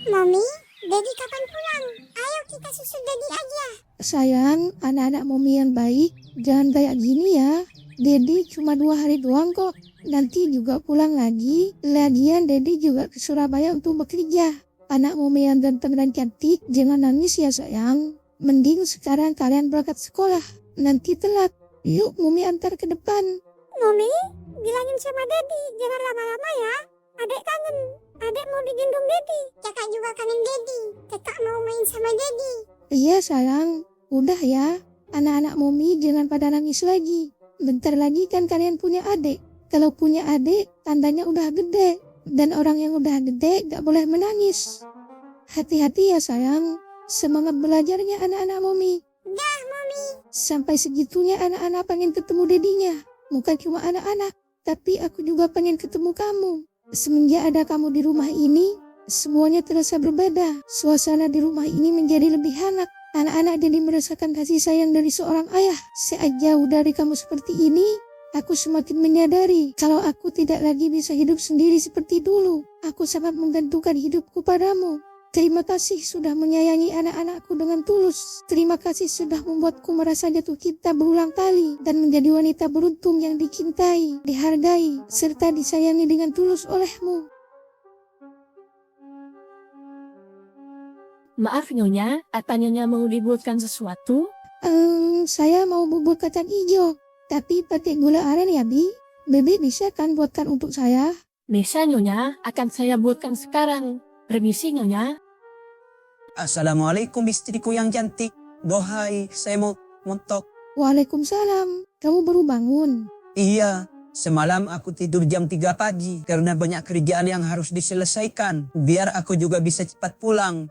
Mommy, Daddy kapan pulang? Ayo kita susul Daddy aja. Sayang, anak-anak Mommy yang baik, jangan kayak gini ya. Dedi cuma 2 hari doang kok. Nanti juga pulang lagi. Lagian Dedi juga ke Surabaya untuk bekerja. Anak Mommy yang ganteng dan cantik, jangan nangis ya sayang. Mending sekarang kalian berangkat sekolah. Nanti telat. Yuk Mommy antar ke depan. Mommy, bilangin sama Daddy, jangan lama-lama ya. Adek kangen. Adek mau digendong Daddy. Kakak juga kangen Daddy. Kakak mau main sama Daddy. Iya sayang, udah ya. Anak-anak Mommy jangan pada nangis lagi. Bentar lagi kan kalian punya adik. Kalau punya adik, tandanya udah gede. Dan orang yang udah gede gak boleh menangis. Hati-hati ya sayang. Semangat belajarnya anak-anak Mommy. Dah, Mommy. Sampai segitunya anak-anak pengen ketemu dedinya. Bukan cuma anak-anak, tapi aku juga pengen ketemu kamu. Semenjak ada kamu di rumah ini, semuanya terasa berbeda. Suasana di rumah ini menjadi lebih hangat. Anak-anak jadi merasakan kasih sayang dari seorang ayah. Sejauh dari kamu seperti ini, aku semakin menyadari kalau aku tidak lagi bisa hidup sendiri seperti dulu. Aku sangat menggantungkan hidupku padamu. Terima kasih sudah menyayangi anak-anakku dengan tulus. Terima kasih sudah membuatku merasa jatuh cinta berulang kali dan menjadi wanita beruntung yang dicintai, dihargai, serta disayangi dengan tulus olehmu. Maaf Nyonya, apa Nyonya mau dibuatkan sesuatu? Saya mau bubur kacang hijau, tapi pakai gula aren ya Bi. Bebe bisa kan buatkan untuk saya? Bisa Nyonya, akan saya buatkan sekarang. Permisi Nyonya. Assalamualaikum istriku yang cantik. Dohai, saya mau montok. Waalaikumsalam, kamu baru bangun? Iya, semalam aku tidur jam 3 pagi karena banyak kerjaan yang harus diselesaikan. Biar aku juga bisa cepat pulang.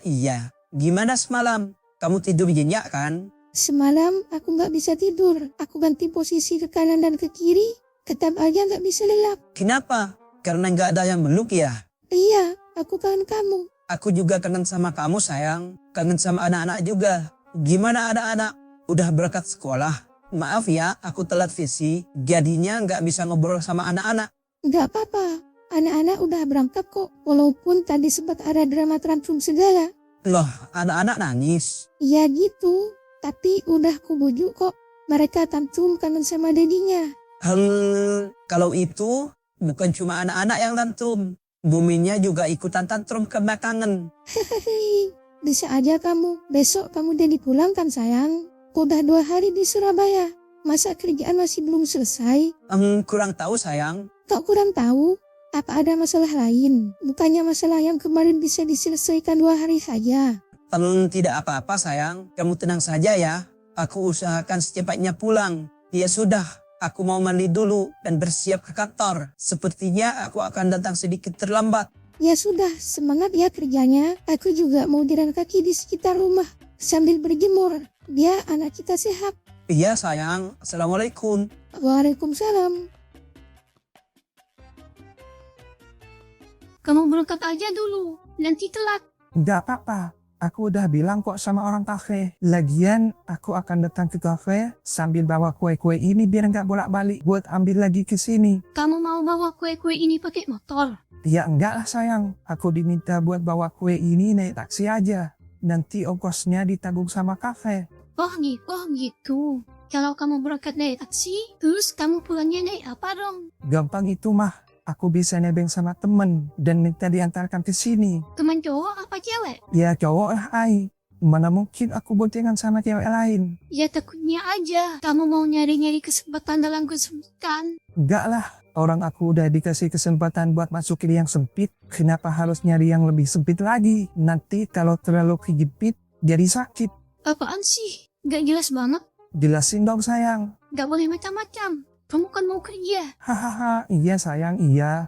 Iya, gimana semalam? Kamu tidur nyenyak kan? Semalam aku gak bisa tidur. Aku ganti posisi ke kanan dan ke kiri. Tetap aja gak bisa lelap. Kenapa? Karena nggak ada yang meluk ya? Iya, aku kangen kamu. Aku juga kangen sama kamu sayang. Kangen sama anak-anak juga. Gimana anak-anak? Udah berangkat sekolah? Maaf ya, aku telat visi. Jadinya nggak bisa ngobrol sama anak-anak. Gak apa-apa. Anak-anak udah berangkat kok. Walaupun tadi sempat ada drama tantrum segala. Loh, anak-anak nangis. Ya gitu. Tapi udah kubujuk kok. Mereka tantrum kangen sama dedinya. Kalau itu bukan cuma anak-anak yang tantrum. Buminya juga ikutan tantrum karena kangen. Hehehe. Bisa aja kamu. Besok kamu jadi pulang kan sayang? Udah 2 hari di Surabaya. Masa kerjaan masih belum selesai? Kurang tahu sayang. Kok kurang tahu? Apa ada masalah lain? Bukannya masalah yang kemarin bisa diselesaikan 2 hari saja? Tidak apa-apa sayang. Kamu tenang saja ya. Aku usahakan secepatnya pulang. Ya sudah, aku mau mandi dulu dan bersiap ke kantor. Sepertinya aku akan datang sedikit terlambat. Ya sudah, semangat ya kerjanya. Aku juga mau jalan kaki di sekitar rumah sambil berjemur. Biar anak kita sehat. Iya sayang. Assalamualaikum. Waalaikumsalam. Kamu berangkat aja dulu, nanti telat. Gak apa-apa. Aku udah bilang kok sama orang kafe. Lagian aku akan datang ke kafe sambil bawa kue-kue ini biar nggak bolak-balik buat ambil lagi ke sini. Kamu mau bawa kue-kue ini pakai motor? Ya enggak lah sayang. Aku diminta buat bawa kue ini naik taksi aja. Nanti ongkosnya ditanggung sama kafe. Oh gitu. Kalau kamu berangkat naik taksi, terus kamu pulangnya naik apa dong? Gampang itu mah. Aku bisa nebeng sama temen dan minta diantarkan ke sini. Teman cowok apa cewek? Ya cowok lah ai. Mana mungkin aku boncengan sama cewek lain. Ya takutnya aja kamu mau nyari-nyari kesempatan dalam kesempitan. Enggak lah, orang aku udah dikasih kesempatan buat masuk ke yang sempit. Kenapa harus nyari yang lebih sempit lagi? Nanti kalau terlalu kejepit, jadi sakit. Apaan sih? Gak jelas banget. Jelasin dong sayang. Gak boleh macam-macam. Kamu kan mau kerja. Hahaha, iya sayang, iya.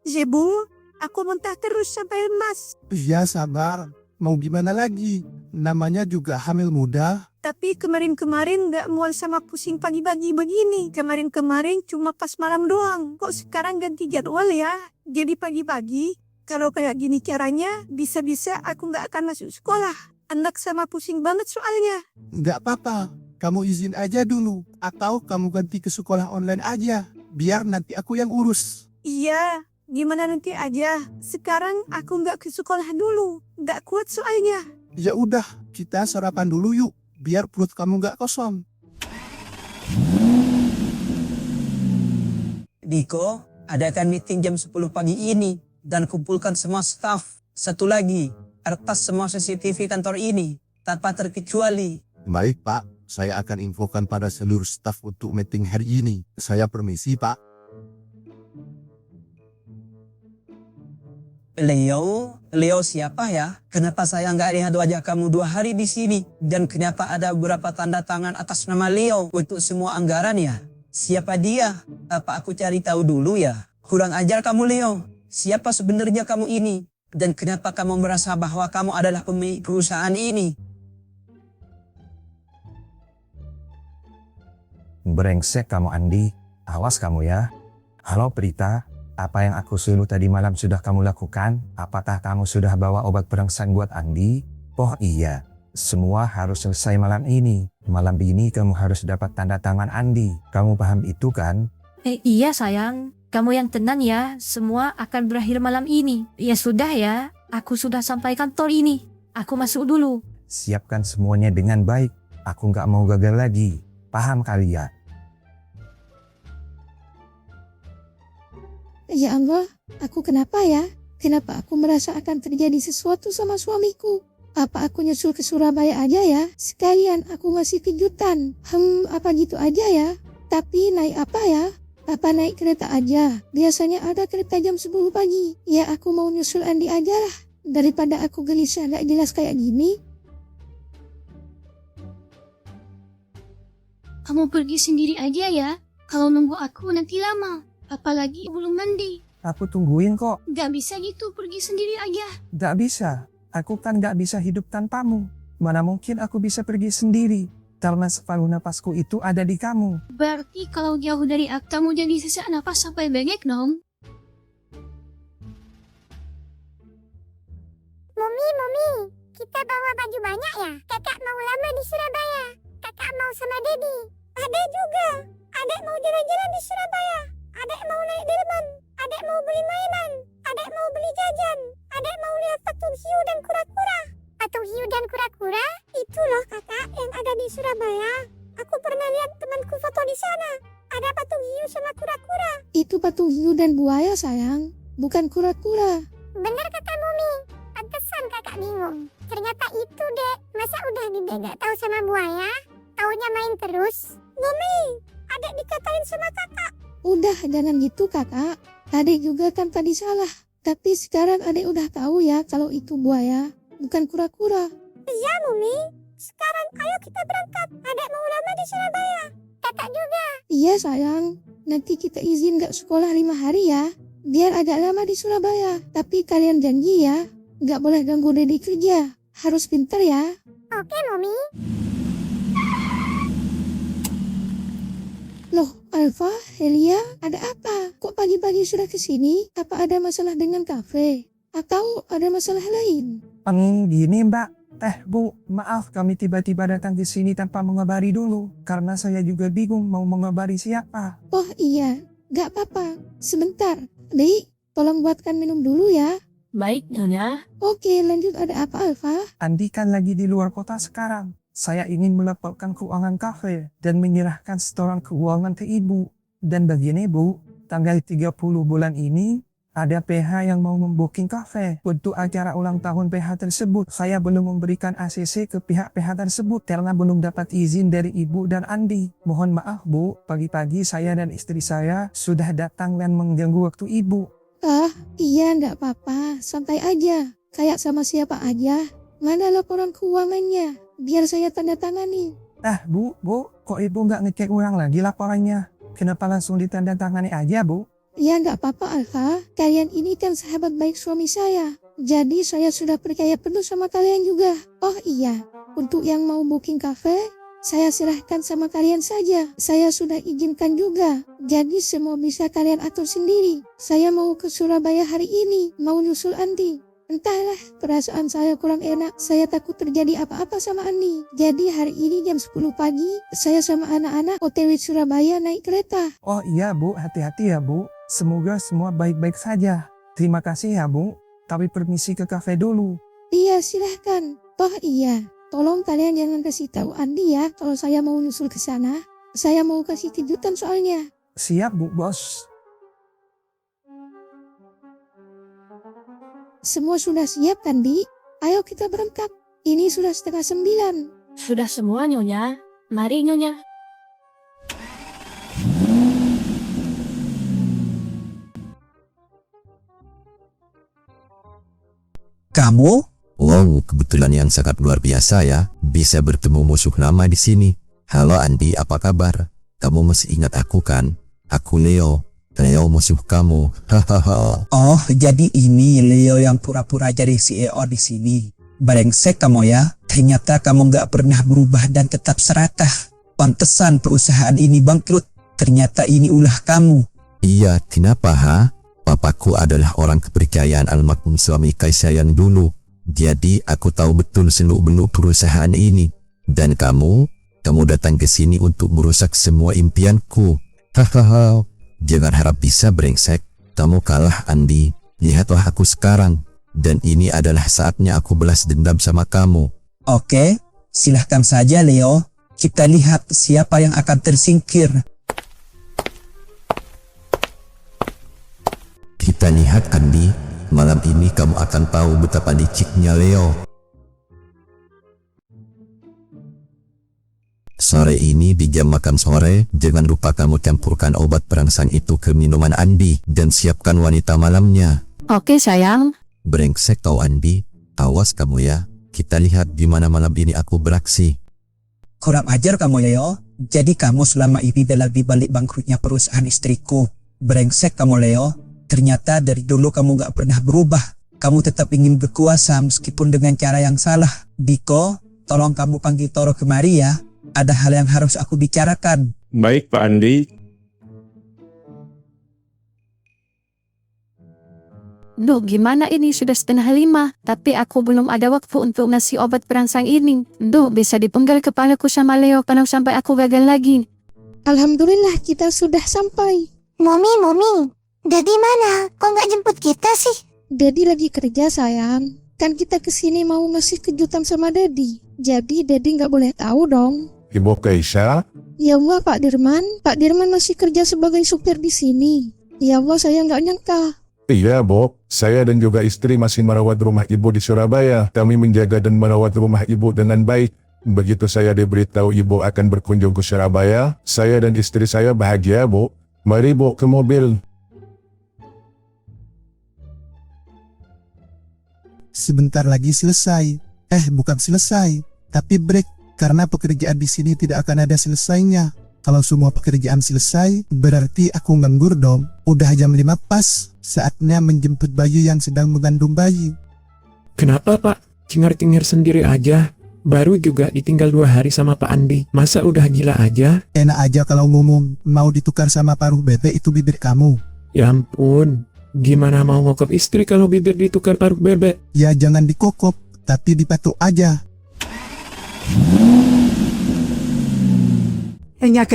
Zebu, aku muntah terus sampai lemas. Ya sabar, mau gimana lagi? Namanya juga hamil muda. Tapi kemarin-kemarin gak mual sama pusing pagi-pagi begini. Kemarin-kemarin cuma pas malam doang. Kok sekarang ganti jadwal ya? Jadi pagi-pagi, kalau kayak gini caranya, bisa-bisa aku gak akan masuk sekolah. Anak sama pusing banget soalnya. Nggak apa-apa, kamu izin aja dulu. Atau kamu ganti ke sekolah online aja. Biar nanti aku yang urus. Iya, gimana nanti aja. Sekarang aku gak ke sekolah dulu. Gak kuat soalnya. Ya udah, kita sarapan dulu yuk. Biar perut kamu nggak kosong. Diko, adakan meeting jam 10 pagi ini dan kumpulkan semua staf. Satu lagi, retas semua CCTV kantor ini tanpa terkecuali. Baik Pak, saya akan infokan pada seluruh staf untuk meeting hari ini. Saya permisi Pak. Leo siapa ya? Kenapa saya nggak lihat wajah kamu 2 hari di sini? Dan kenapa ada beberapa tanda tangan atas nama Leo untuk semua anggaran ya? Siapa dia? Apa aku cari tahu dulu ya? Kurang ajar kamu Leo. Siapa sebenarnya kamu ini? Dan kenapa kamu merasa bahwa kamu adalah pemilik perusahaan ini? Brengsek kamu Andi, awas kamu ya. Halo Prita, apa yang aku suruh tadi malam sudah kamu lakukan? Apakah kamu sudah bawa obat perangsang buat Andi? Oh iya, semua harus selesai malam ini. Malam ini kamu harus dapat tanda tangan Andi. Kamu paham itu kan? Iya sayang, kamu yang tenang ya, semua akan berakhir malam ini. Ya sudah ya, aku sudah sampai kantor ini. Aku masuk dulu. Siapkan semuanya dengan baik. Aku nggak mau gagal lagi. Paham kalian? Ya Allah, aku kenapa ya? Kenapa aku merasa akan terjadi sesuatu sama suamiku? Apa aku nyusul ke Surabaya aja ya? Sekalian aku ngasih kejutan. Apa gitu aja ya? Tapi naik apa ya? Apa naik kereta aja? Biasanya ada kereta jam 10 pagi. Ya aku mau nyusul Andi aja lah. Daripada aku gelisah gak jelas kayak gini. Kamu pergi sendiri aja ya. Kalau nunggu aku nanti lama. Apalagi belum mandi. Aku tungguin kok. Gak bisa gitu pergi sendiri aja. Gak bisa. Aku kan gak bisa hidup tanpamu. Mana mungkin aku bisa pergi sendiri. Karena separuh napasku itu ada di kamu. Berarti kalau jauh dari aku kamu jadi sesak napas sampai bengek dong. Mami, kita bawa baju banyak ya? Kakak mau lama di Surabaya. Kakak mau sama Dedi. Adek juga. Adek mau jalan-jalan di Surabaya. Adek mau naik delman. Adek mau beli mainan. Adek mau beli jajan. Adek mau lihat patung hiu dan kura-kura. Patung hiu dan kura-kura? Itu loh kakak yang ada di Surabaya. Aku pernah lihat temanku foto di sana. Ada patung hiu sama kura-kura. Itu patung hiu dan buaya sayang, bukan kura-kura. Bener kata Mumi. Pantesan kakak bingung. Ternyata itu dek. Masa udah gede gak tahu sama buaya? Taunya main terus. Mumi, adek dikatain sama kakak. Udah jangan gitu kakak. Adek juga kan tadi salah. Tapi sekarang adek udah tahu ya kalau itu buaya, bukan kura-kura. Iya Mumi. Sekarang ayo kita berangkat. Adek mau lama di Surabaya. Kakak juga. Iya sayang, nanti kita izin gak sekolah 5 hari ya. Biar agak lama di Surabaya. Tapi kalian janji ya, gak boleh ganggu Dedi kerja. Harus pintar ya. Oke Mumi. Loh, Alfa, Helia, ada apa? Kok pagi-pagi sudah kesini? Apa ada masalah dengan kafe? Atau ada masalah lain? Gini mbak. Bu, maaf kami tiba-tiba datang ke sini tanpa mengabari dulu. Karena saya juga bingung mau mengabari siapa. Oh iya, gak apa-apa. Sebentar. Dek, tolong buatkan minum dulu ya. Baik, Nyonya. Oke, lanjut ada apa Alfa? Andi kan lagi di luar kota sekarang. Saya ingin melaporkan keuangan kafe dan menyerahkan setoran keuangan ke ibu. Dan begini bu, tanggal 30 bulan ini, Ada PH yang mau membooking kafe untuk acara ulang tahun PH tersebut. Saya belum memberikan ACC ke pihak PH tersebut karena belum dapat izin dari Ibu dan Andi. Mohon maaf Bu, pagi-pagi saya dan istri saya sudah datang dan mengganggu waktu Ibu. Iya nggak apa-apa, santai aja. Kayak sama siapa aja. Mana laporan keuangannya? Biar saya tanda tangani. Bu, kok Ibu nggak ngecek ulang lagi laporannya? Kenapa langsung ditandatangani aja Bu? Ya nggak apa-apa Alfa, kalian ini kan sahabat baik suami saya. Jadi saya sudah percaya penuh sama kalian juga. Oh iya, untuk yang mau booking cafe, saya serahkan sama kalian saja. Saya sudah izinkan juga. Jadi semua bisa kalian atur sendiri. Saya mau ke Surabaya hari ini, mau nyusul Andi. Entahlah, perasaan saya kurang enak. Saya takut terjadi apa-apa sama Andi. Jadi hari ini jam 10 pagi, saya sama anak-anak OTW Surabaya naik kereta. Oh iya Bu, hati-hati ya Bu. Semoga semua baik-baik saja. Terima kasih ya Bu. Tapi permisi ke kafe dulu. Iya, silahkan. Oh iya, tolong kalian jangan kasih tahu Andi ya kalau saya mau nyusul ke sana. Saya mau kasih kejutan soalnya. Siap Bu, Bos. Semua sudah siap kan, Di? Ayo kita berangkat. Ini sudah 8:30. Sudah semua Nyonya. Mari Nyonya. Kamu? Wow, kebetulan yang sangat luar biasa ya. Bisa bertemu musuh lama di sini. Halo Andi, apa kabar? Kamu masih ingat aku kan? Aku Leo. Leo musuh kamu. Hahaha. Oh, jadi ini Leo yang pura-pura jadi CEO di sini. Brengsek kamu ya. Ternyata kamu gak pernah berubah dan tetap serakah. Pantesan perusahaan ini bangkrut. Ternyata ini ulah kamu. Iya, kenapa ha? Papaku adalah orang kepercayaan almarhum suami Kaisa yang dulu. Jadi aku tahu betul seluk-beluk perusahaan ini. Dan kamu datang ke sini untuk merusak semua impianku. Hahaha. Jangan harap bisa brengsek. Kamu kalah Andi. Lihatlah aku sekarang. Dan ini adalah saatnya aku balas dendam sama kamu. Oke, silahkan saja Leo. Kita lihat siapa yang akan tersingkir. Kita lihat Andi, malam ini kamu akan tahu betapa liciknya Leo. Sore ini di jam makan sore, jangan lupa kamu campurkan obat perangsang itu ke minuman Andi dan siapkan wanita malamnya. Oke sayang. Brengsek kau Andi, awas kamu ya. Kita lihat di mana malam ini aku beraksi. Kurang ajar kamu Leo. Jadi kamu selama ini adalah di balik bangkrutnya perusahaan istriku. Brengsek kamu Leo. Ternyata dari dulu kamu gak pernah berubah. Kamu tetap ingin berkuasa meskipun dengan cara yang salah. Diko, tolong kamu panggil Toro kemari ya. Ada hal yang harus aku bicarakan. Baik Pak Andi. Duh, gimana ini sudah 4:30, tapi aku belum ada waktu untuk ngasih obat perangsang ini. Duh, bisa dipenggal kepalaku sama Leo kalau sampai aku gagal lagi. Alhamdulillah kita sudah sampai. Mami, Daddy mana? Kok nggak jemput kita sih? Daddy lagi kerja sayang. Kan kita kesini mau ngasih kejutan sama Daddy. Jadi Daddy nggak boleh tahu dong. Ibu Kaisa? Ya Allah Pak Dirman. Pak Dirman masih kerja sebagai supir di sini. Ya Allah saya nggak nyangka. Iya Bu, saya dan juga istri masih merawat rumah Ibu di Surabaya. Kami menjaga dan merawat rumah Ibu dengan baik. Begitu saya diberitahu Ibu akan berkunjung ke Surabaya, saya dan istri saya bahagia Bu. Mari Bu ke mobil. Sebentar lagi selesai. Bukan selesai, tapi break. Karena pekerjaan di sini tidak akan ada selesainya. Kalau semua pekerjaan selesai, berarti aku nganggur dong. Udah jam 5 pas, saatnya menjemput Bayu yang sedang mengandung bayi. Kenapa Pak? Cengar-cengir sendiri aja. Baru juga ditinggal 2 hari sama Pak Andi. Masa udah gila aja? Enak aja kalau ngomong, mau ditukar sama paruh bebek itu bibir kamu. Ya ampun. Gimana mau ngokop istri kalau bibir ditukar paruh bebek? Ya jangan dikokop, tapi dipatuk aja. Nyonya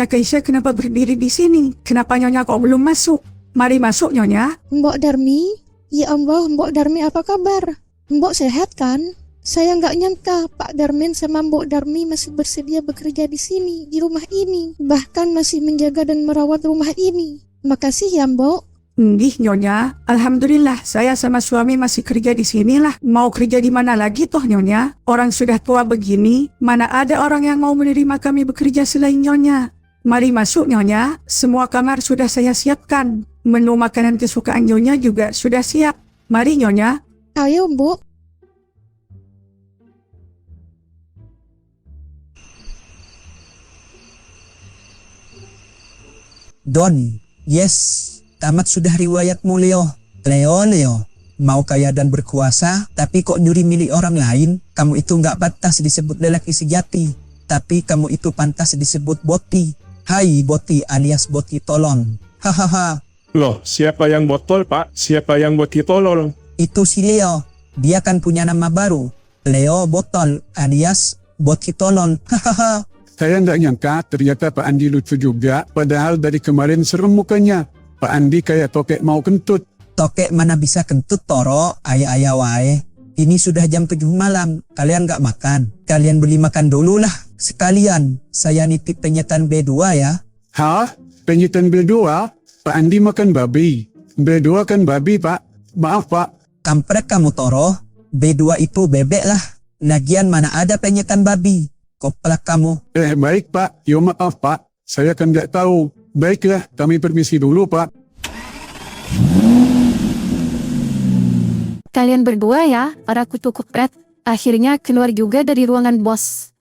Kaisa kenapa berdiri di sini? Kenapa Nyonya kok belum masuk? Mari masuk Nyonya. Mbok Darmi? Ya Allah, Mbok Darmi apa kabar? Mbok sehat kan? Saya nggak nyangka Pak Darmin sama Mbok Darmi masih bersedia bekerja di sini, di rumah ini. Bahkan masih menjaga dan merawat rumah ini. Makasih ya Mbok. Ndih Nyonya, alhamdulillah saya sama suami masih kerja di sinilah. Mau kerja di mana lagi toh Nyonya? Orang sudah tua begini, mana ada orang yang mau menerima kami bekerja selain Nyonya. Mari masuk Nyonya, semua kamar sudah saya siapkan. Menu makanan kesukaan Nyonya juga sudah siap. Mari Nyonya. Ayo, Bu. Don, yes, tamat sudah riwayatmu Leo. Leo, mau kaya dan berkuasa, tapi kok nyuri milik orang lain? Kamu itu nggak pantas disebut lelaki sejati, tapi kamu itu pantas disebut Boti. Hai Boti alias Boti tolong. Hahaha. Loh, siapa yang botol, Pak? Siapa yang boti tolol? Itu si Leo. Dia kan punya nama baru. Leo Botol alias Boti tolong. Hahaha. Saya tidak nyangka ternyata Pak Andi lucu juga, padahal dari kemarin serem mukanya. Pak Andi kayak tokek mau kentut. Tokek mana bisa kentut Toro, ayah wae. Ini sudah jam 7 malam, kalian nggak makan. Kalian beli makan dulu lah. Sekalian, saya nitip penyetan B2 ya. Hah? Penyetan B2? Pak Andi makan babi. B2 kan babi, Pak. Maaf, Pak. Kampret kamu Toro, B2 itu bebek lah. Lagian mana ada penyetan babi. Koplak kamu. Baik, Pak. Yo maaf, Pak. Saya kan nggak tahu. Baiklah, kami permisi dulu, Pak. Kalian berdua ya, para kutu kupret. Akhirnya keluar juga dari ruangan bos.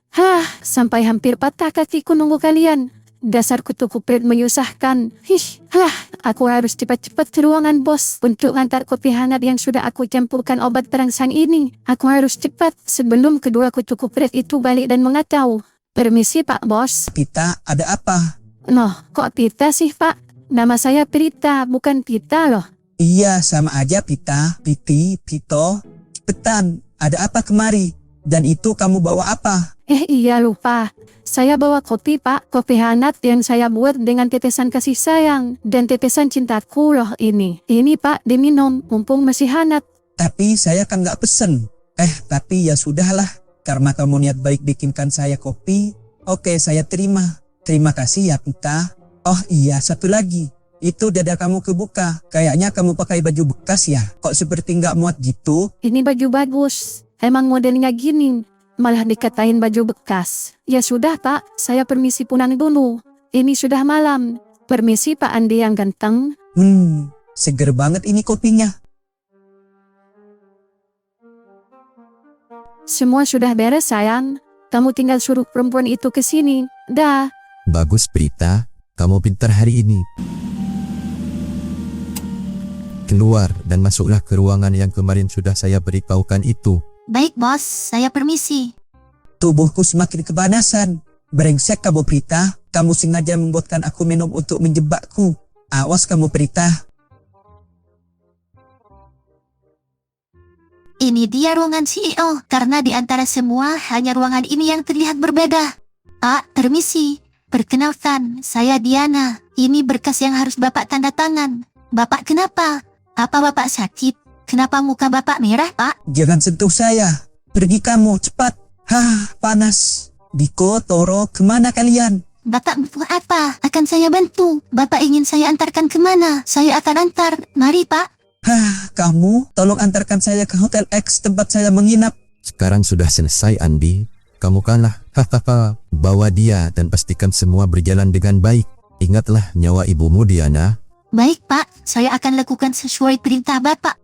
Sampai hampir patah kakiku nunggu kalian. Dasar kutu kupret menyusahkan. Aku harus cepat-cepat ke ruangan bos untuk antar kopi hangat yang sudah aku campurkan obat perangsang ini. Aku harus cepat sebelum kedua kutu kupret itu balik dan mengatau. Permisi Pak Bos. Pita, ada apa? Noh, kok Pita sih Pak? Nama saya Prita, bukan Pita loh. Iya, sama aja Pita, Piti, Pito. Cepetan, ada apa kemari? Dan itu kamu bawa apa? Iya lupa. Saya bawa kopi Pak, kopi hangat yang saya buat dengan tetesan kasih sayang dan tetesan cintaku loh ini. Ini Pak, diminum, mumpung masih hangat. Tapi saya kan nggak pesen. Tapi ya sudahlah. Karena kamu niat baik bikinkan saya kopi, oke saya terima. Terima kasih ya Pita. Oh iya, satu lagi. Itu dada kamu kebuka. Kayaknya kamu pakai baju bekas ya. Kok seperti nggak muat gitu? Ini baju bagus. Emang modelnya gini. Malah dikatain baju bekas. Ya sudah Pak, saya permisi pulang dulu. Ini sudah malam. Permisi Pak Andi yang ganteng. Seger banget ini kopinya. Semua sudah beres sayang. Kamu tinggal suruh perempuan itu ke sini. Dah. Bagus Prita, kamu pintar hari ini. Keluar dan masuklah ke ruangan yang kemarin sudah saya beritahukan itu. Baik bos, saya permisi. Tubuhku semakin kepanasan. Brengsek kamu Prita. Kamu sengaja membuatkan aku minum untuk menjebakku. Awas kamu Prita. Ini dia ruangan CEO, karena di antara semua hanya ruangan ini yang terlihat berbeda. Permisi. Perkenalkan, saya Diana. Ini berkas yang harus Bapak tanda tangan. Bapak kenapa? Apa Bapak sakit? Kenapa muka Bapak merah, Pak? Jangan sentuh saya. Pergi kamu, cepat. Panas. Diko, Toro, kemana kalian? Bapak butuh apa? Akan saya bantu. Bapak ingin saya antarkan kemana? Saya akan antar. Mari, Pak. Kamu, tolong antarkan saya ke Hotel X tempat saya menginap. Sekarang sudah selesai Andi. Kamu kalah. Bawa dia dan pastikan semua berjalan dengan baik. Ingatlah nyawa ibumu Diana. Baik, Pak. Saya akan lakukan sesuai perintah Bapak.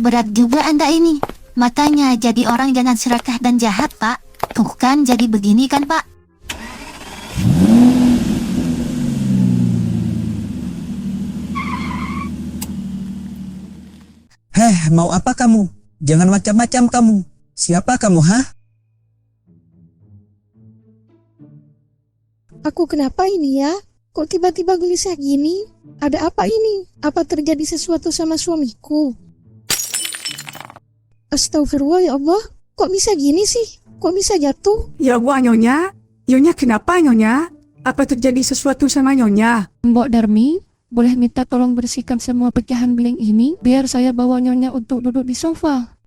Berat juga Anda ini. Matanya jadi orang jangan serakah dan jahat, Pak. Tuh kan jadi begini kan, Pak? Mau apa kamu? Jangan macam-macam kamu. Siapa kamu, Aku kenapa ini ya? Kok tiba-tiba gelisah gini? Ada apa ini? Apa terjadi sesuatu sama suamiku? Astagfirullah ya Allah. Kok bisa gini sih? Kok bisa jatuh? Ya Allah Nyonya. Nyonya kenapa Nyonya? Apa terjadi sesuatu sama Nyonya? Mbok Darmi, boleh minta tolong bersihkan semua pecahan beling ini biar saya bawa Nyonya untuk duduk di sofa.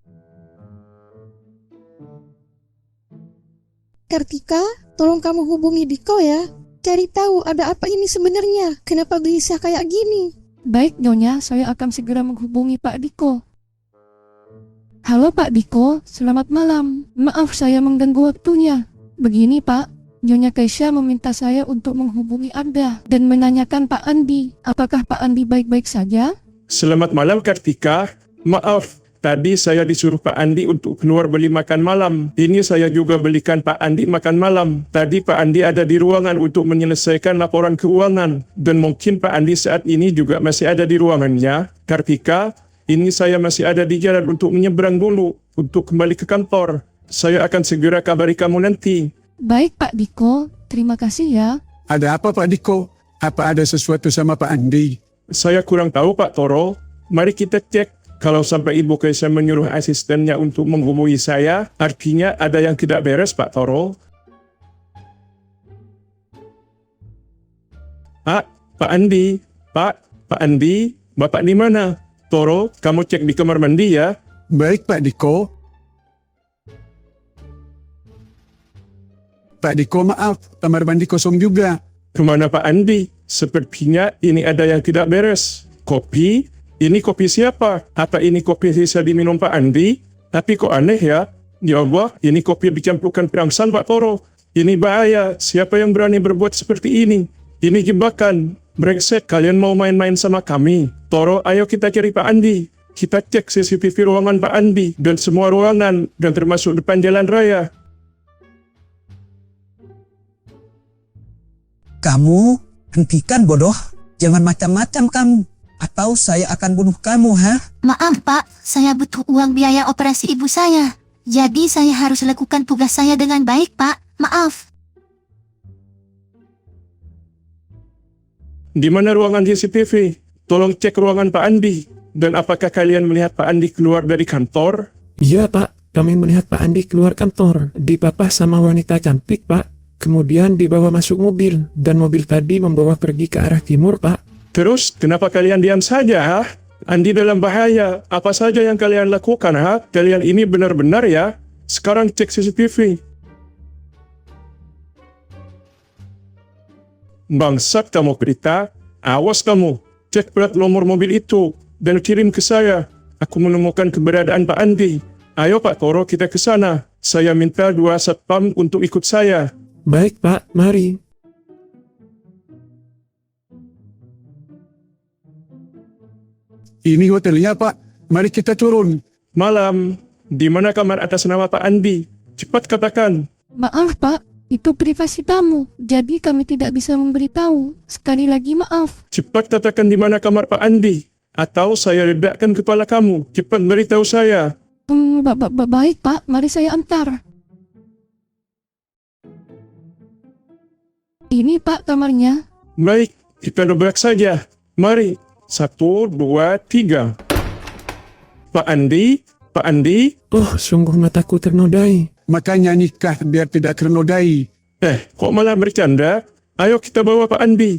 Kartika, tolong kamu hubungi Diko ya. cari tahu ada apa ini sebenarnya. Kenapa gelisah kayak gini? Baik Nyonya, saya akan segera menghubungi Pak Diko. Halo Pak Diko, selamat malam. Maaf saya mengganggu waktunya. Begini Pak, Nyonya Kaisya meminta saya untuk menghubungi Anda dan menanyakan Pak Andi. Apakah Pak Andi baik-baik saja? Selamat malam Kartika. Maaf, tadi saya disuruh Pak Andi untuk keluar beli makan malam. Ini saya juga belikan Pak Andi makan malam. Tadi Pak Andi ada di ruangan untuk menyelesaikan laporan keuangan. Dan mungkin Pak Andi saat ini juga masih ada di ruangannya. Kartika, ini saya masih ada di jalan untuk menyeberang dulu, untuk kembali ke kantor. Saya akan segera kabari kamu nanti. Baik Pak Diko, terima kasih ya. Ada apa Pak Diko? Apa ada sesuatu sama Pak Andi? Saya kurang tahu Pak Toro. Mari kita cek. Kalau sampai Ibu Kaisya menyuruh asistennya untuk menghubungi saya, artinya ada yang tidak beres Pak Toro. Pak Andi. Pak Andi, Bapak di mana? Toro, kamu cek di kamar mandi ya. Baik Pak Diko. Pak Diko maaf, kamar mandi kosong juga. Kemana Pak Andi? Sepertinya ini ada yang tidak beres. Kopi? Ini kopi siapa? Apa ini kopi bisa diminum Pak Andi? Tapi kok aneh ya? Ya Allah, ini kopi dicampurkan perangsang Pak Toro. Ini bahaya. Siapa yang berani berbuat seperti ini? Ini jebakan. Brengsek, kalian mau main-main sama kami. Toro, ayo kita cari Pak Andi. Kita cek CCTV ruangan Pak Andi dan semua ruangan dan termasuk depan jalan raya. Kamu, hentikan bodoh. Jangan macam-macam kamu. Atau saya akan bunuh kamu, ha? Maaf Pak, saya butuh uang biaya operasi ibu saya. Jadi saya harus lakukan tugas saya dengan baik Pak. Maaf. Di mana ruangan CCTV? Tolong cek ruangan Pak Andi. Dan apakah kalian melihat Pak Andi keluar dari kantor? Iya Pak, kami melihat Pak Andi keluar kantor. Dipapah sama wanita cantik Pak. Kemudian dibawa masuk mobil. Dan mobil tadi membawa pergi ke arah timur Pak. Terus, kenapa kalian diam saja ha? Andi dalam bahaya. Apa saja yang kalian lakukan ha? Kalian ini benar-benar ya? Sekarang cek CCTV. Bangsat kamu Prita, awas kamu, cek plat nomor mobil itu, dan kirim ke saya. Aku menemukan keberadaan Pak Andi. Ayo Pak Toro kita ke sana. Saya minta 2 satpam untuk ikut saya. Baik Pak, mari. Ini hotelnya Pak, mari kita turun. Malam, di mana kamar atas nama Pak Andi? Cepat katakan. Maaf Pak, itu privasi tamu, jadi kami tidak bisa memberitahu. Sekali lagi maaf. Cepat katakan di mana kamar Pak Andi. Atau saya ledakkan kepala kamu. Cepat beritahu saya. Baik Pak, mari saya antar. Ini Pak kamarnya. Baik, kita dobrak saja. Mari. 1, 2, 3. Pak Andi, Pak Andi. Oh, sungguh mataku ternodai. Makanya nikah biar tidak ternodai. Kok malah bercanda? Ayo kita bawa Pak Andi.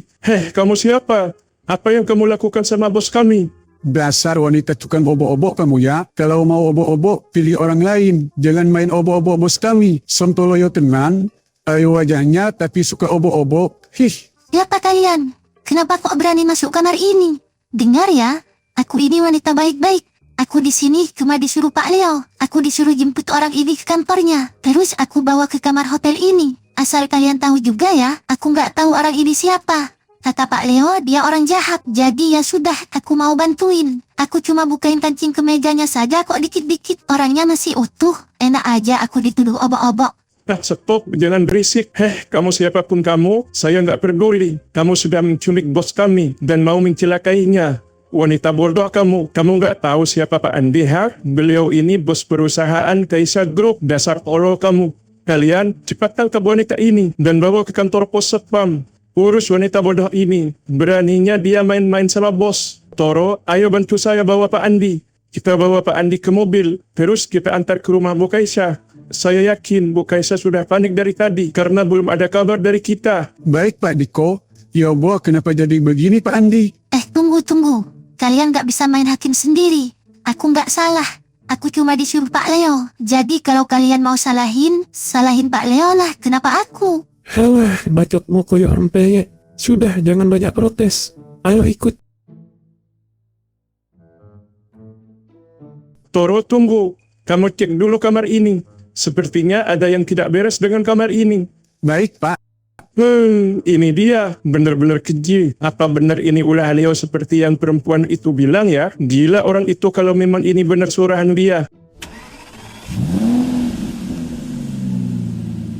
Kamu siapa? Apa yang kamu lakukan sama bos kami? Dasar wanita tukang obok-obok kamu ya. Kalau mau obok-obok, pilih orang lain. Jangan main obok-obok bos kami. Sontoloyo tenan. Ayo wajahnya tapi suka obok-obok. Siapa kalian? Kenapa kok berani masuk kamar ini? Dengar ya, aku ini wanita baik-baik. Aku di sini cuma disuruh Pak Leo. Aku disuruh jemput orang ini ke kantornya. Terus aku bawa ke kamar hotel ini. Asal kalian tahu juga ya, aku nggak tahu orang ini siapa. Kata Pak Leo, dia orang jahat. Jadi ya sudah, aku mau bantuin. Aku cuma bukain kancing kemejanya saja kok dikit-dikit. Orangnya masih utuh. Enak aja aku dituduh obok-obok. Stop, jangan berisik. Kamu siapapun kamu, saya nggak peduli. Kamu sudah menculik bos kami dan mau mencelakainya. Wanita bodoh kamu nggak tahu siapa Pak Andi ha? Beliau ini bos perusahaan Kaisya Group. Dasar tolol kamu. Kalian cepat tangkap wanita ini dan bawa ke kantor pos satpam. Urus wanita bodoh ini. Beraninya dia main-main sama bos. Toro, ayo bantu saya bawa Pak Andi. Kita bawa Pak Andi ke mobil, terus kita antar ke rumah Bu Kaisya. Saya yakin Bu Kaisya sudah panik dari tadi karena belum ada kabar dari kita. Baik Pak Diko. Ya Allah, kenapa jadi begini Pak Andi? Tunggu. Kalian gak bisa main hakim sendiri. Aku gak salah. Aku cuma disuruh Pak Leo. Jadi kalau kalian mau salahin Pak Leo lah. Kenapa aku? Halah, bacotmu koyo rempeyek. Sudah, jangan banyak protes. Ayo ikut. Toro, tunggu. Kamu cek dulu kamar ini. Sepertinya ada yang tidak beres dengan kamar ini. Baik, Pak. Ini dia. Benar-benar keji. Apa benar ini ulah Leo seperti yang perempuan itu bilang ya? Gila orang itu kalau memang ini benar surahan dia.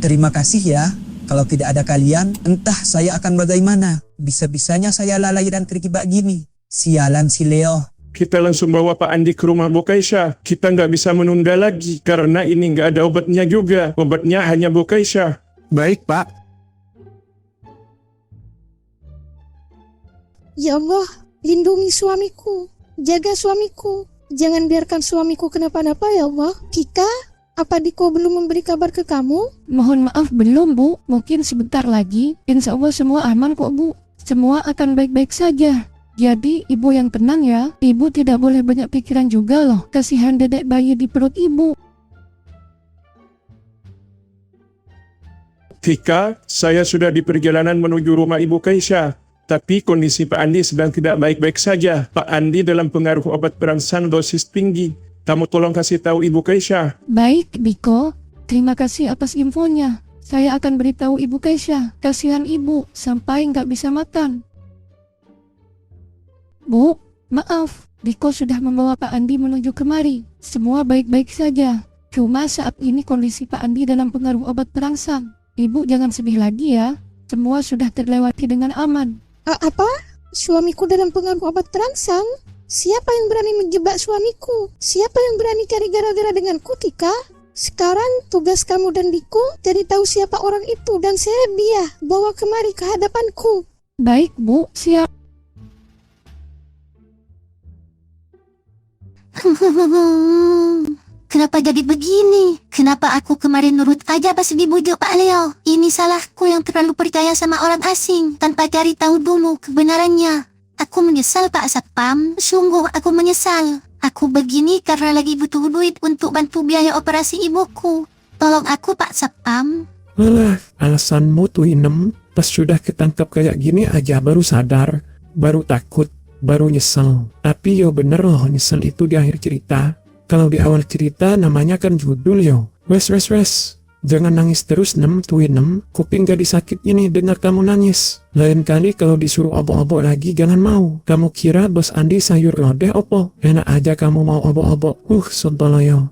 Terima kasih ya. Kalau tidak ada kalian, entah saya akan bagaimana. Bisa-bisanya saya lalai dan terjebak gini. Sialan si Leo. Kita langsung bawa Pak Andi ke rumah Bu Kaisya. Kita nggak bisa menunda lagi. Karena ini nggak ada obatnya juga. Obatnya hanya Bu Kaisya. Baik, Pak. Ya Allah, lindungi suamiku. Jaga suamiku. Jangan biarkan suamiku kenapa-napa ya Allah. Tika, apa Diko belum memberi kabar ke kamu? Mohon maaf belum Bu, mungkin sebentar lagi. Insya Allah semua aman kok Bu. Semua akan baik-baik saja. Jadi ibu yang tenang ya. Ibu tidak boleh banyak pikiran juga loh. Kasihan dedek bayi di perut ibu. Tika, saya sudah di perjalanan menuju rumah Ibu Kaisya. Tapi kondisi Pak Andi sedang tidak baik-baik saja. Pak Andi dalam pengaruh obat perangsang dosis tinggi. Kamu tolong kasih tahu Ibu Kaisya. Baik Diko, terima kasih atas infonya. Saya akan beritahu Ibu Kaisya. Kasihan ibu, sampai nggak bisa makan. Bu, maaf, Diko sudah membawa Pak Andi menuju kemari. Semua baik-baik saja. Cuma saat ini kondisi Pak Andi dalam pengaruh obat perangsang. Ibu jangan sedih lagi ya. Semua sudah terlewati dengan aman. Apa? Suamiku dalam pengaruh obat terangsang? Siapa yang berani menjebak suamiku? Siapa yang berani cari gara-gara denganku, Tika? Sekarang tugas kamu dan Diko cari tahu siapa orang itu dan seret dia bawa kemari ke hadapanku. Baik Bu, siap. Kenapa jadi begini? Kenapa aku kemarin nurut aja pas dibujuk Pak Leo? Ini salahku yang terlalu percaya sama orang asing tanpa cari tahu dulu kebenarannya. Aku menyesal Pak Satpam, sungguh aku menyesal. Aku begini karena lagi butuh duit untuk bantu biaya operasi ibuku. Tolong aku Pak Satpam. Alah, alasanmu tuh Inem. Pas sudah ketangkap kayak gini aja baru sadar, baru takut, baru nyesel. Tapi yo bener loh, nyesel itu di akhir cerita. Kalau di awal cerita namanya kan judul yo. Wes. Jangan nangis terus Nem, tuh Nem. Kuping gak disakit ini dengar kamu nangis. Lain kali kalau disuruh obok-obok lagi jangan mau. Kamu kira bos Andi sayur lodeh opo? Enak aja kamu mau obok-obok. Sontoloyo.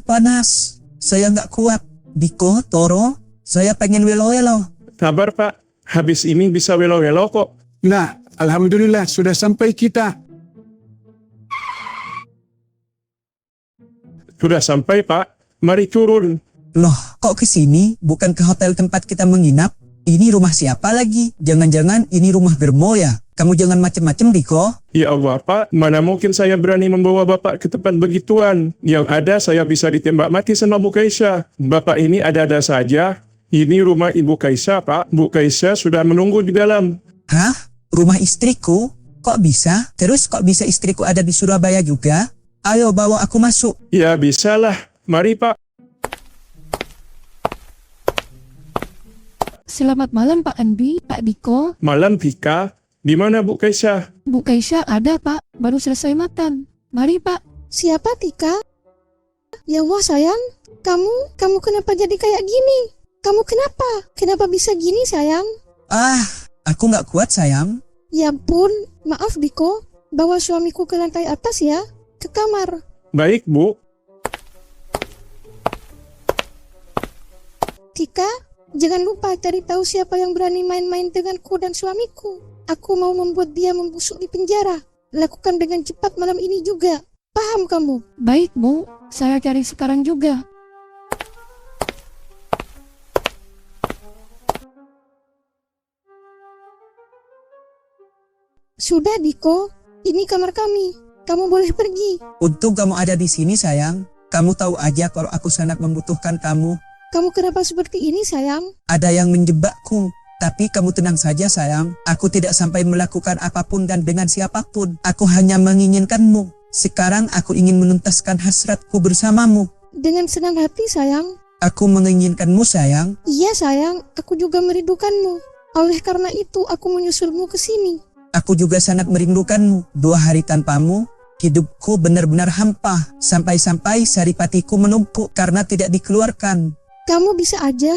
Panas. Saya nggak kuat. Diko, Toro, saya pengen welo-welo. Kabar Pak, habis ini bisa welo-welo kok. Nah, alhamdulillah sudah sampai kita. Sudah sampai Pak, mari turun. Loh, kok ke sini? Bukan ke hotel tempat kita menginap? Ini rumah siapa lagi? Jangan-jangan ini rumah Bermo ya? Kamu jangan macem-macem, Diko. Ya Allah Pak, mana mungkin saya berani membawa Bapak ke tempat begituan. Yang ada saya bisa ditembak mati sama Bu Kaisya. Bapak ini ada-ada saja. Ini rumah Ibu Kaisya Pak. Bu Kaisya sudah menunggu di dalam. Hah? Rumah istriku? Kok bisa? Terus kok bisa istriku ada di Surabaya juga? Ayo bawa aku masuk. Ya bisalah, mari Pak. Selamat malam Pak Andi, Pak Diko. Malam Tika, di mana Bu Kaisya? Bu Kaisya ada Pak, baru selesai makan. Mari Pak. Siapa Tika? Ya Allah sayang, kamu kenapa jadi kayak gini? Kamu kenapa? Kenapa bisa gini sayang? Aku nggak kuat sayang. Ya ampun, maaf Diko. Bawa suamiku ke lantai atas ya, ke kamar. Baik Bu. Tika, jangan lupa cari tahu siapa yang berani main-main denganku dan suamiku. Aku mau membuat dia membusuk di penjara. Lakukan dengan cepat malam ini juga. Paham kamu? Baik Bu, saya cari sekarang juga. Sudah Diko, ini kamar kami. Kamu boleh pergi. Untung kamu ada di sini sayang. Kamu tahu aja kalau aku sangat membutuhkan kamu. Kamu kenapa seperti ini sayang? Ada yang menjebakku. Tapi kamu tenang saja sayang. Aku tidak sampai melakukan apapun dan dengan siapapun. Aku hanya menginginkanmu. Sekarang aku ingin menuntaskan hasratku bersamamu. Dengan senang hati sayang. Aku menginginkanmu sayang. Iya sayang, aku juga merindukanmu. Oleh karena itu, aku menyusulmu ke sini. Aku juga sangat merindukanmu. 2 hari tanpamu, hidupku benar-benar hampa. Sampai-sampai saripatiku menumpuk karena tidak dikeluarkan. Kamu bisa aja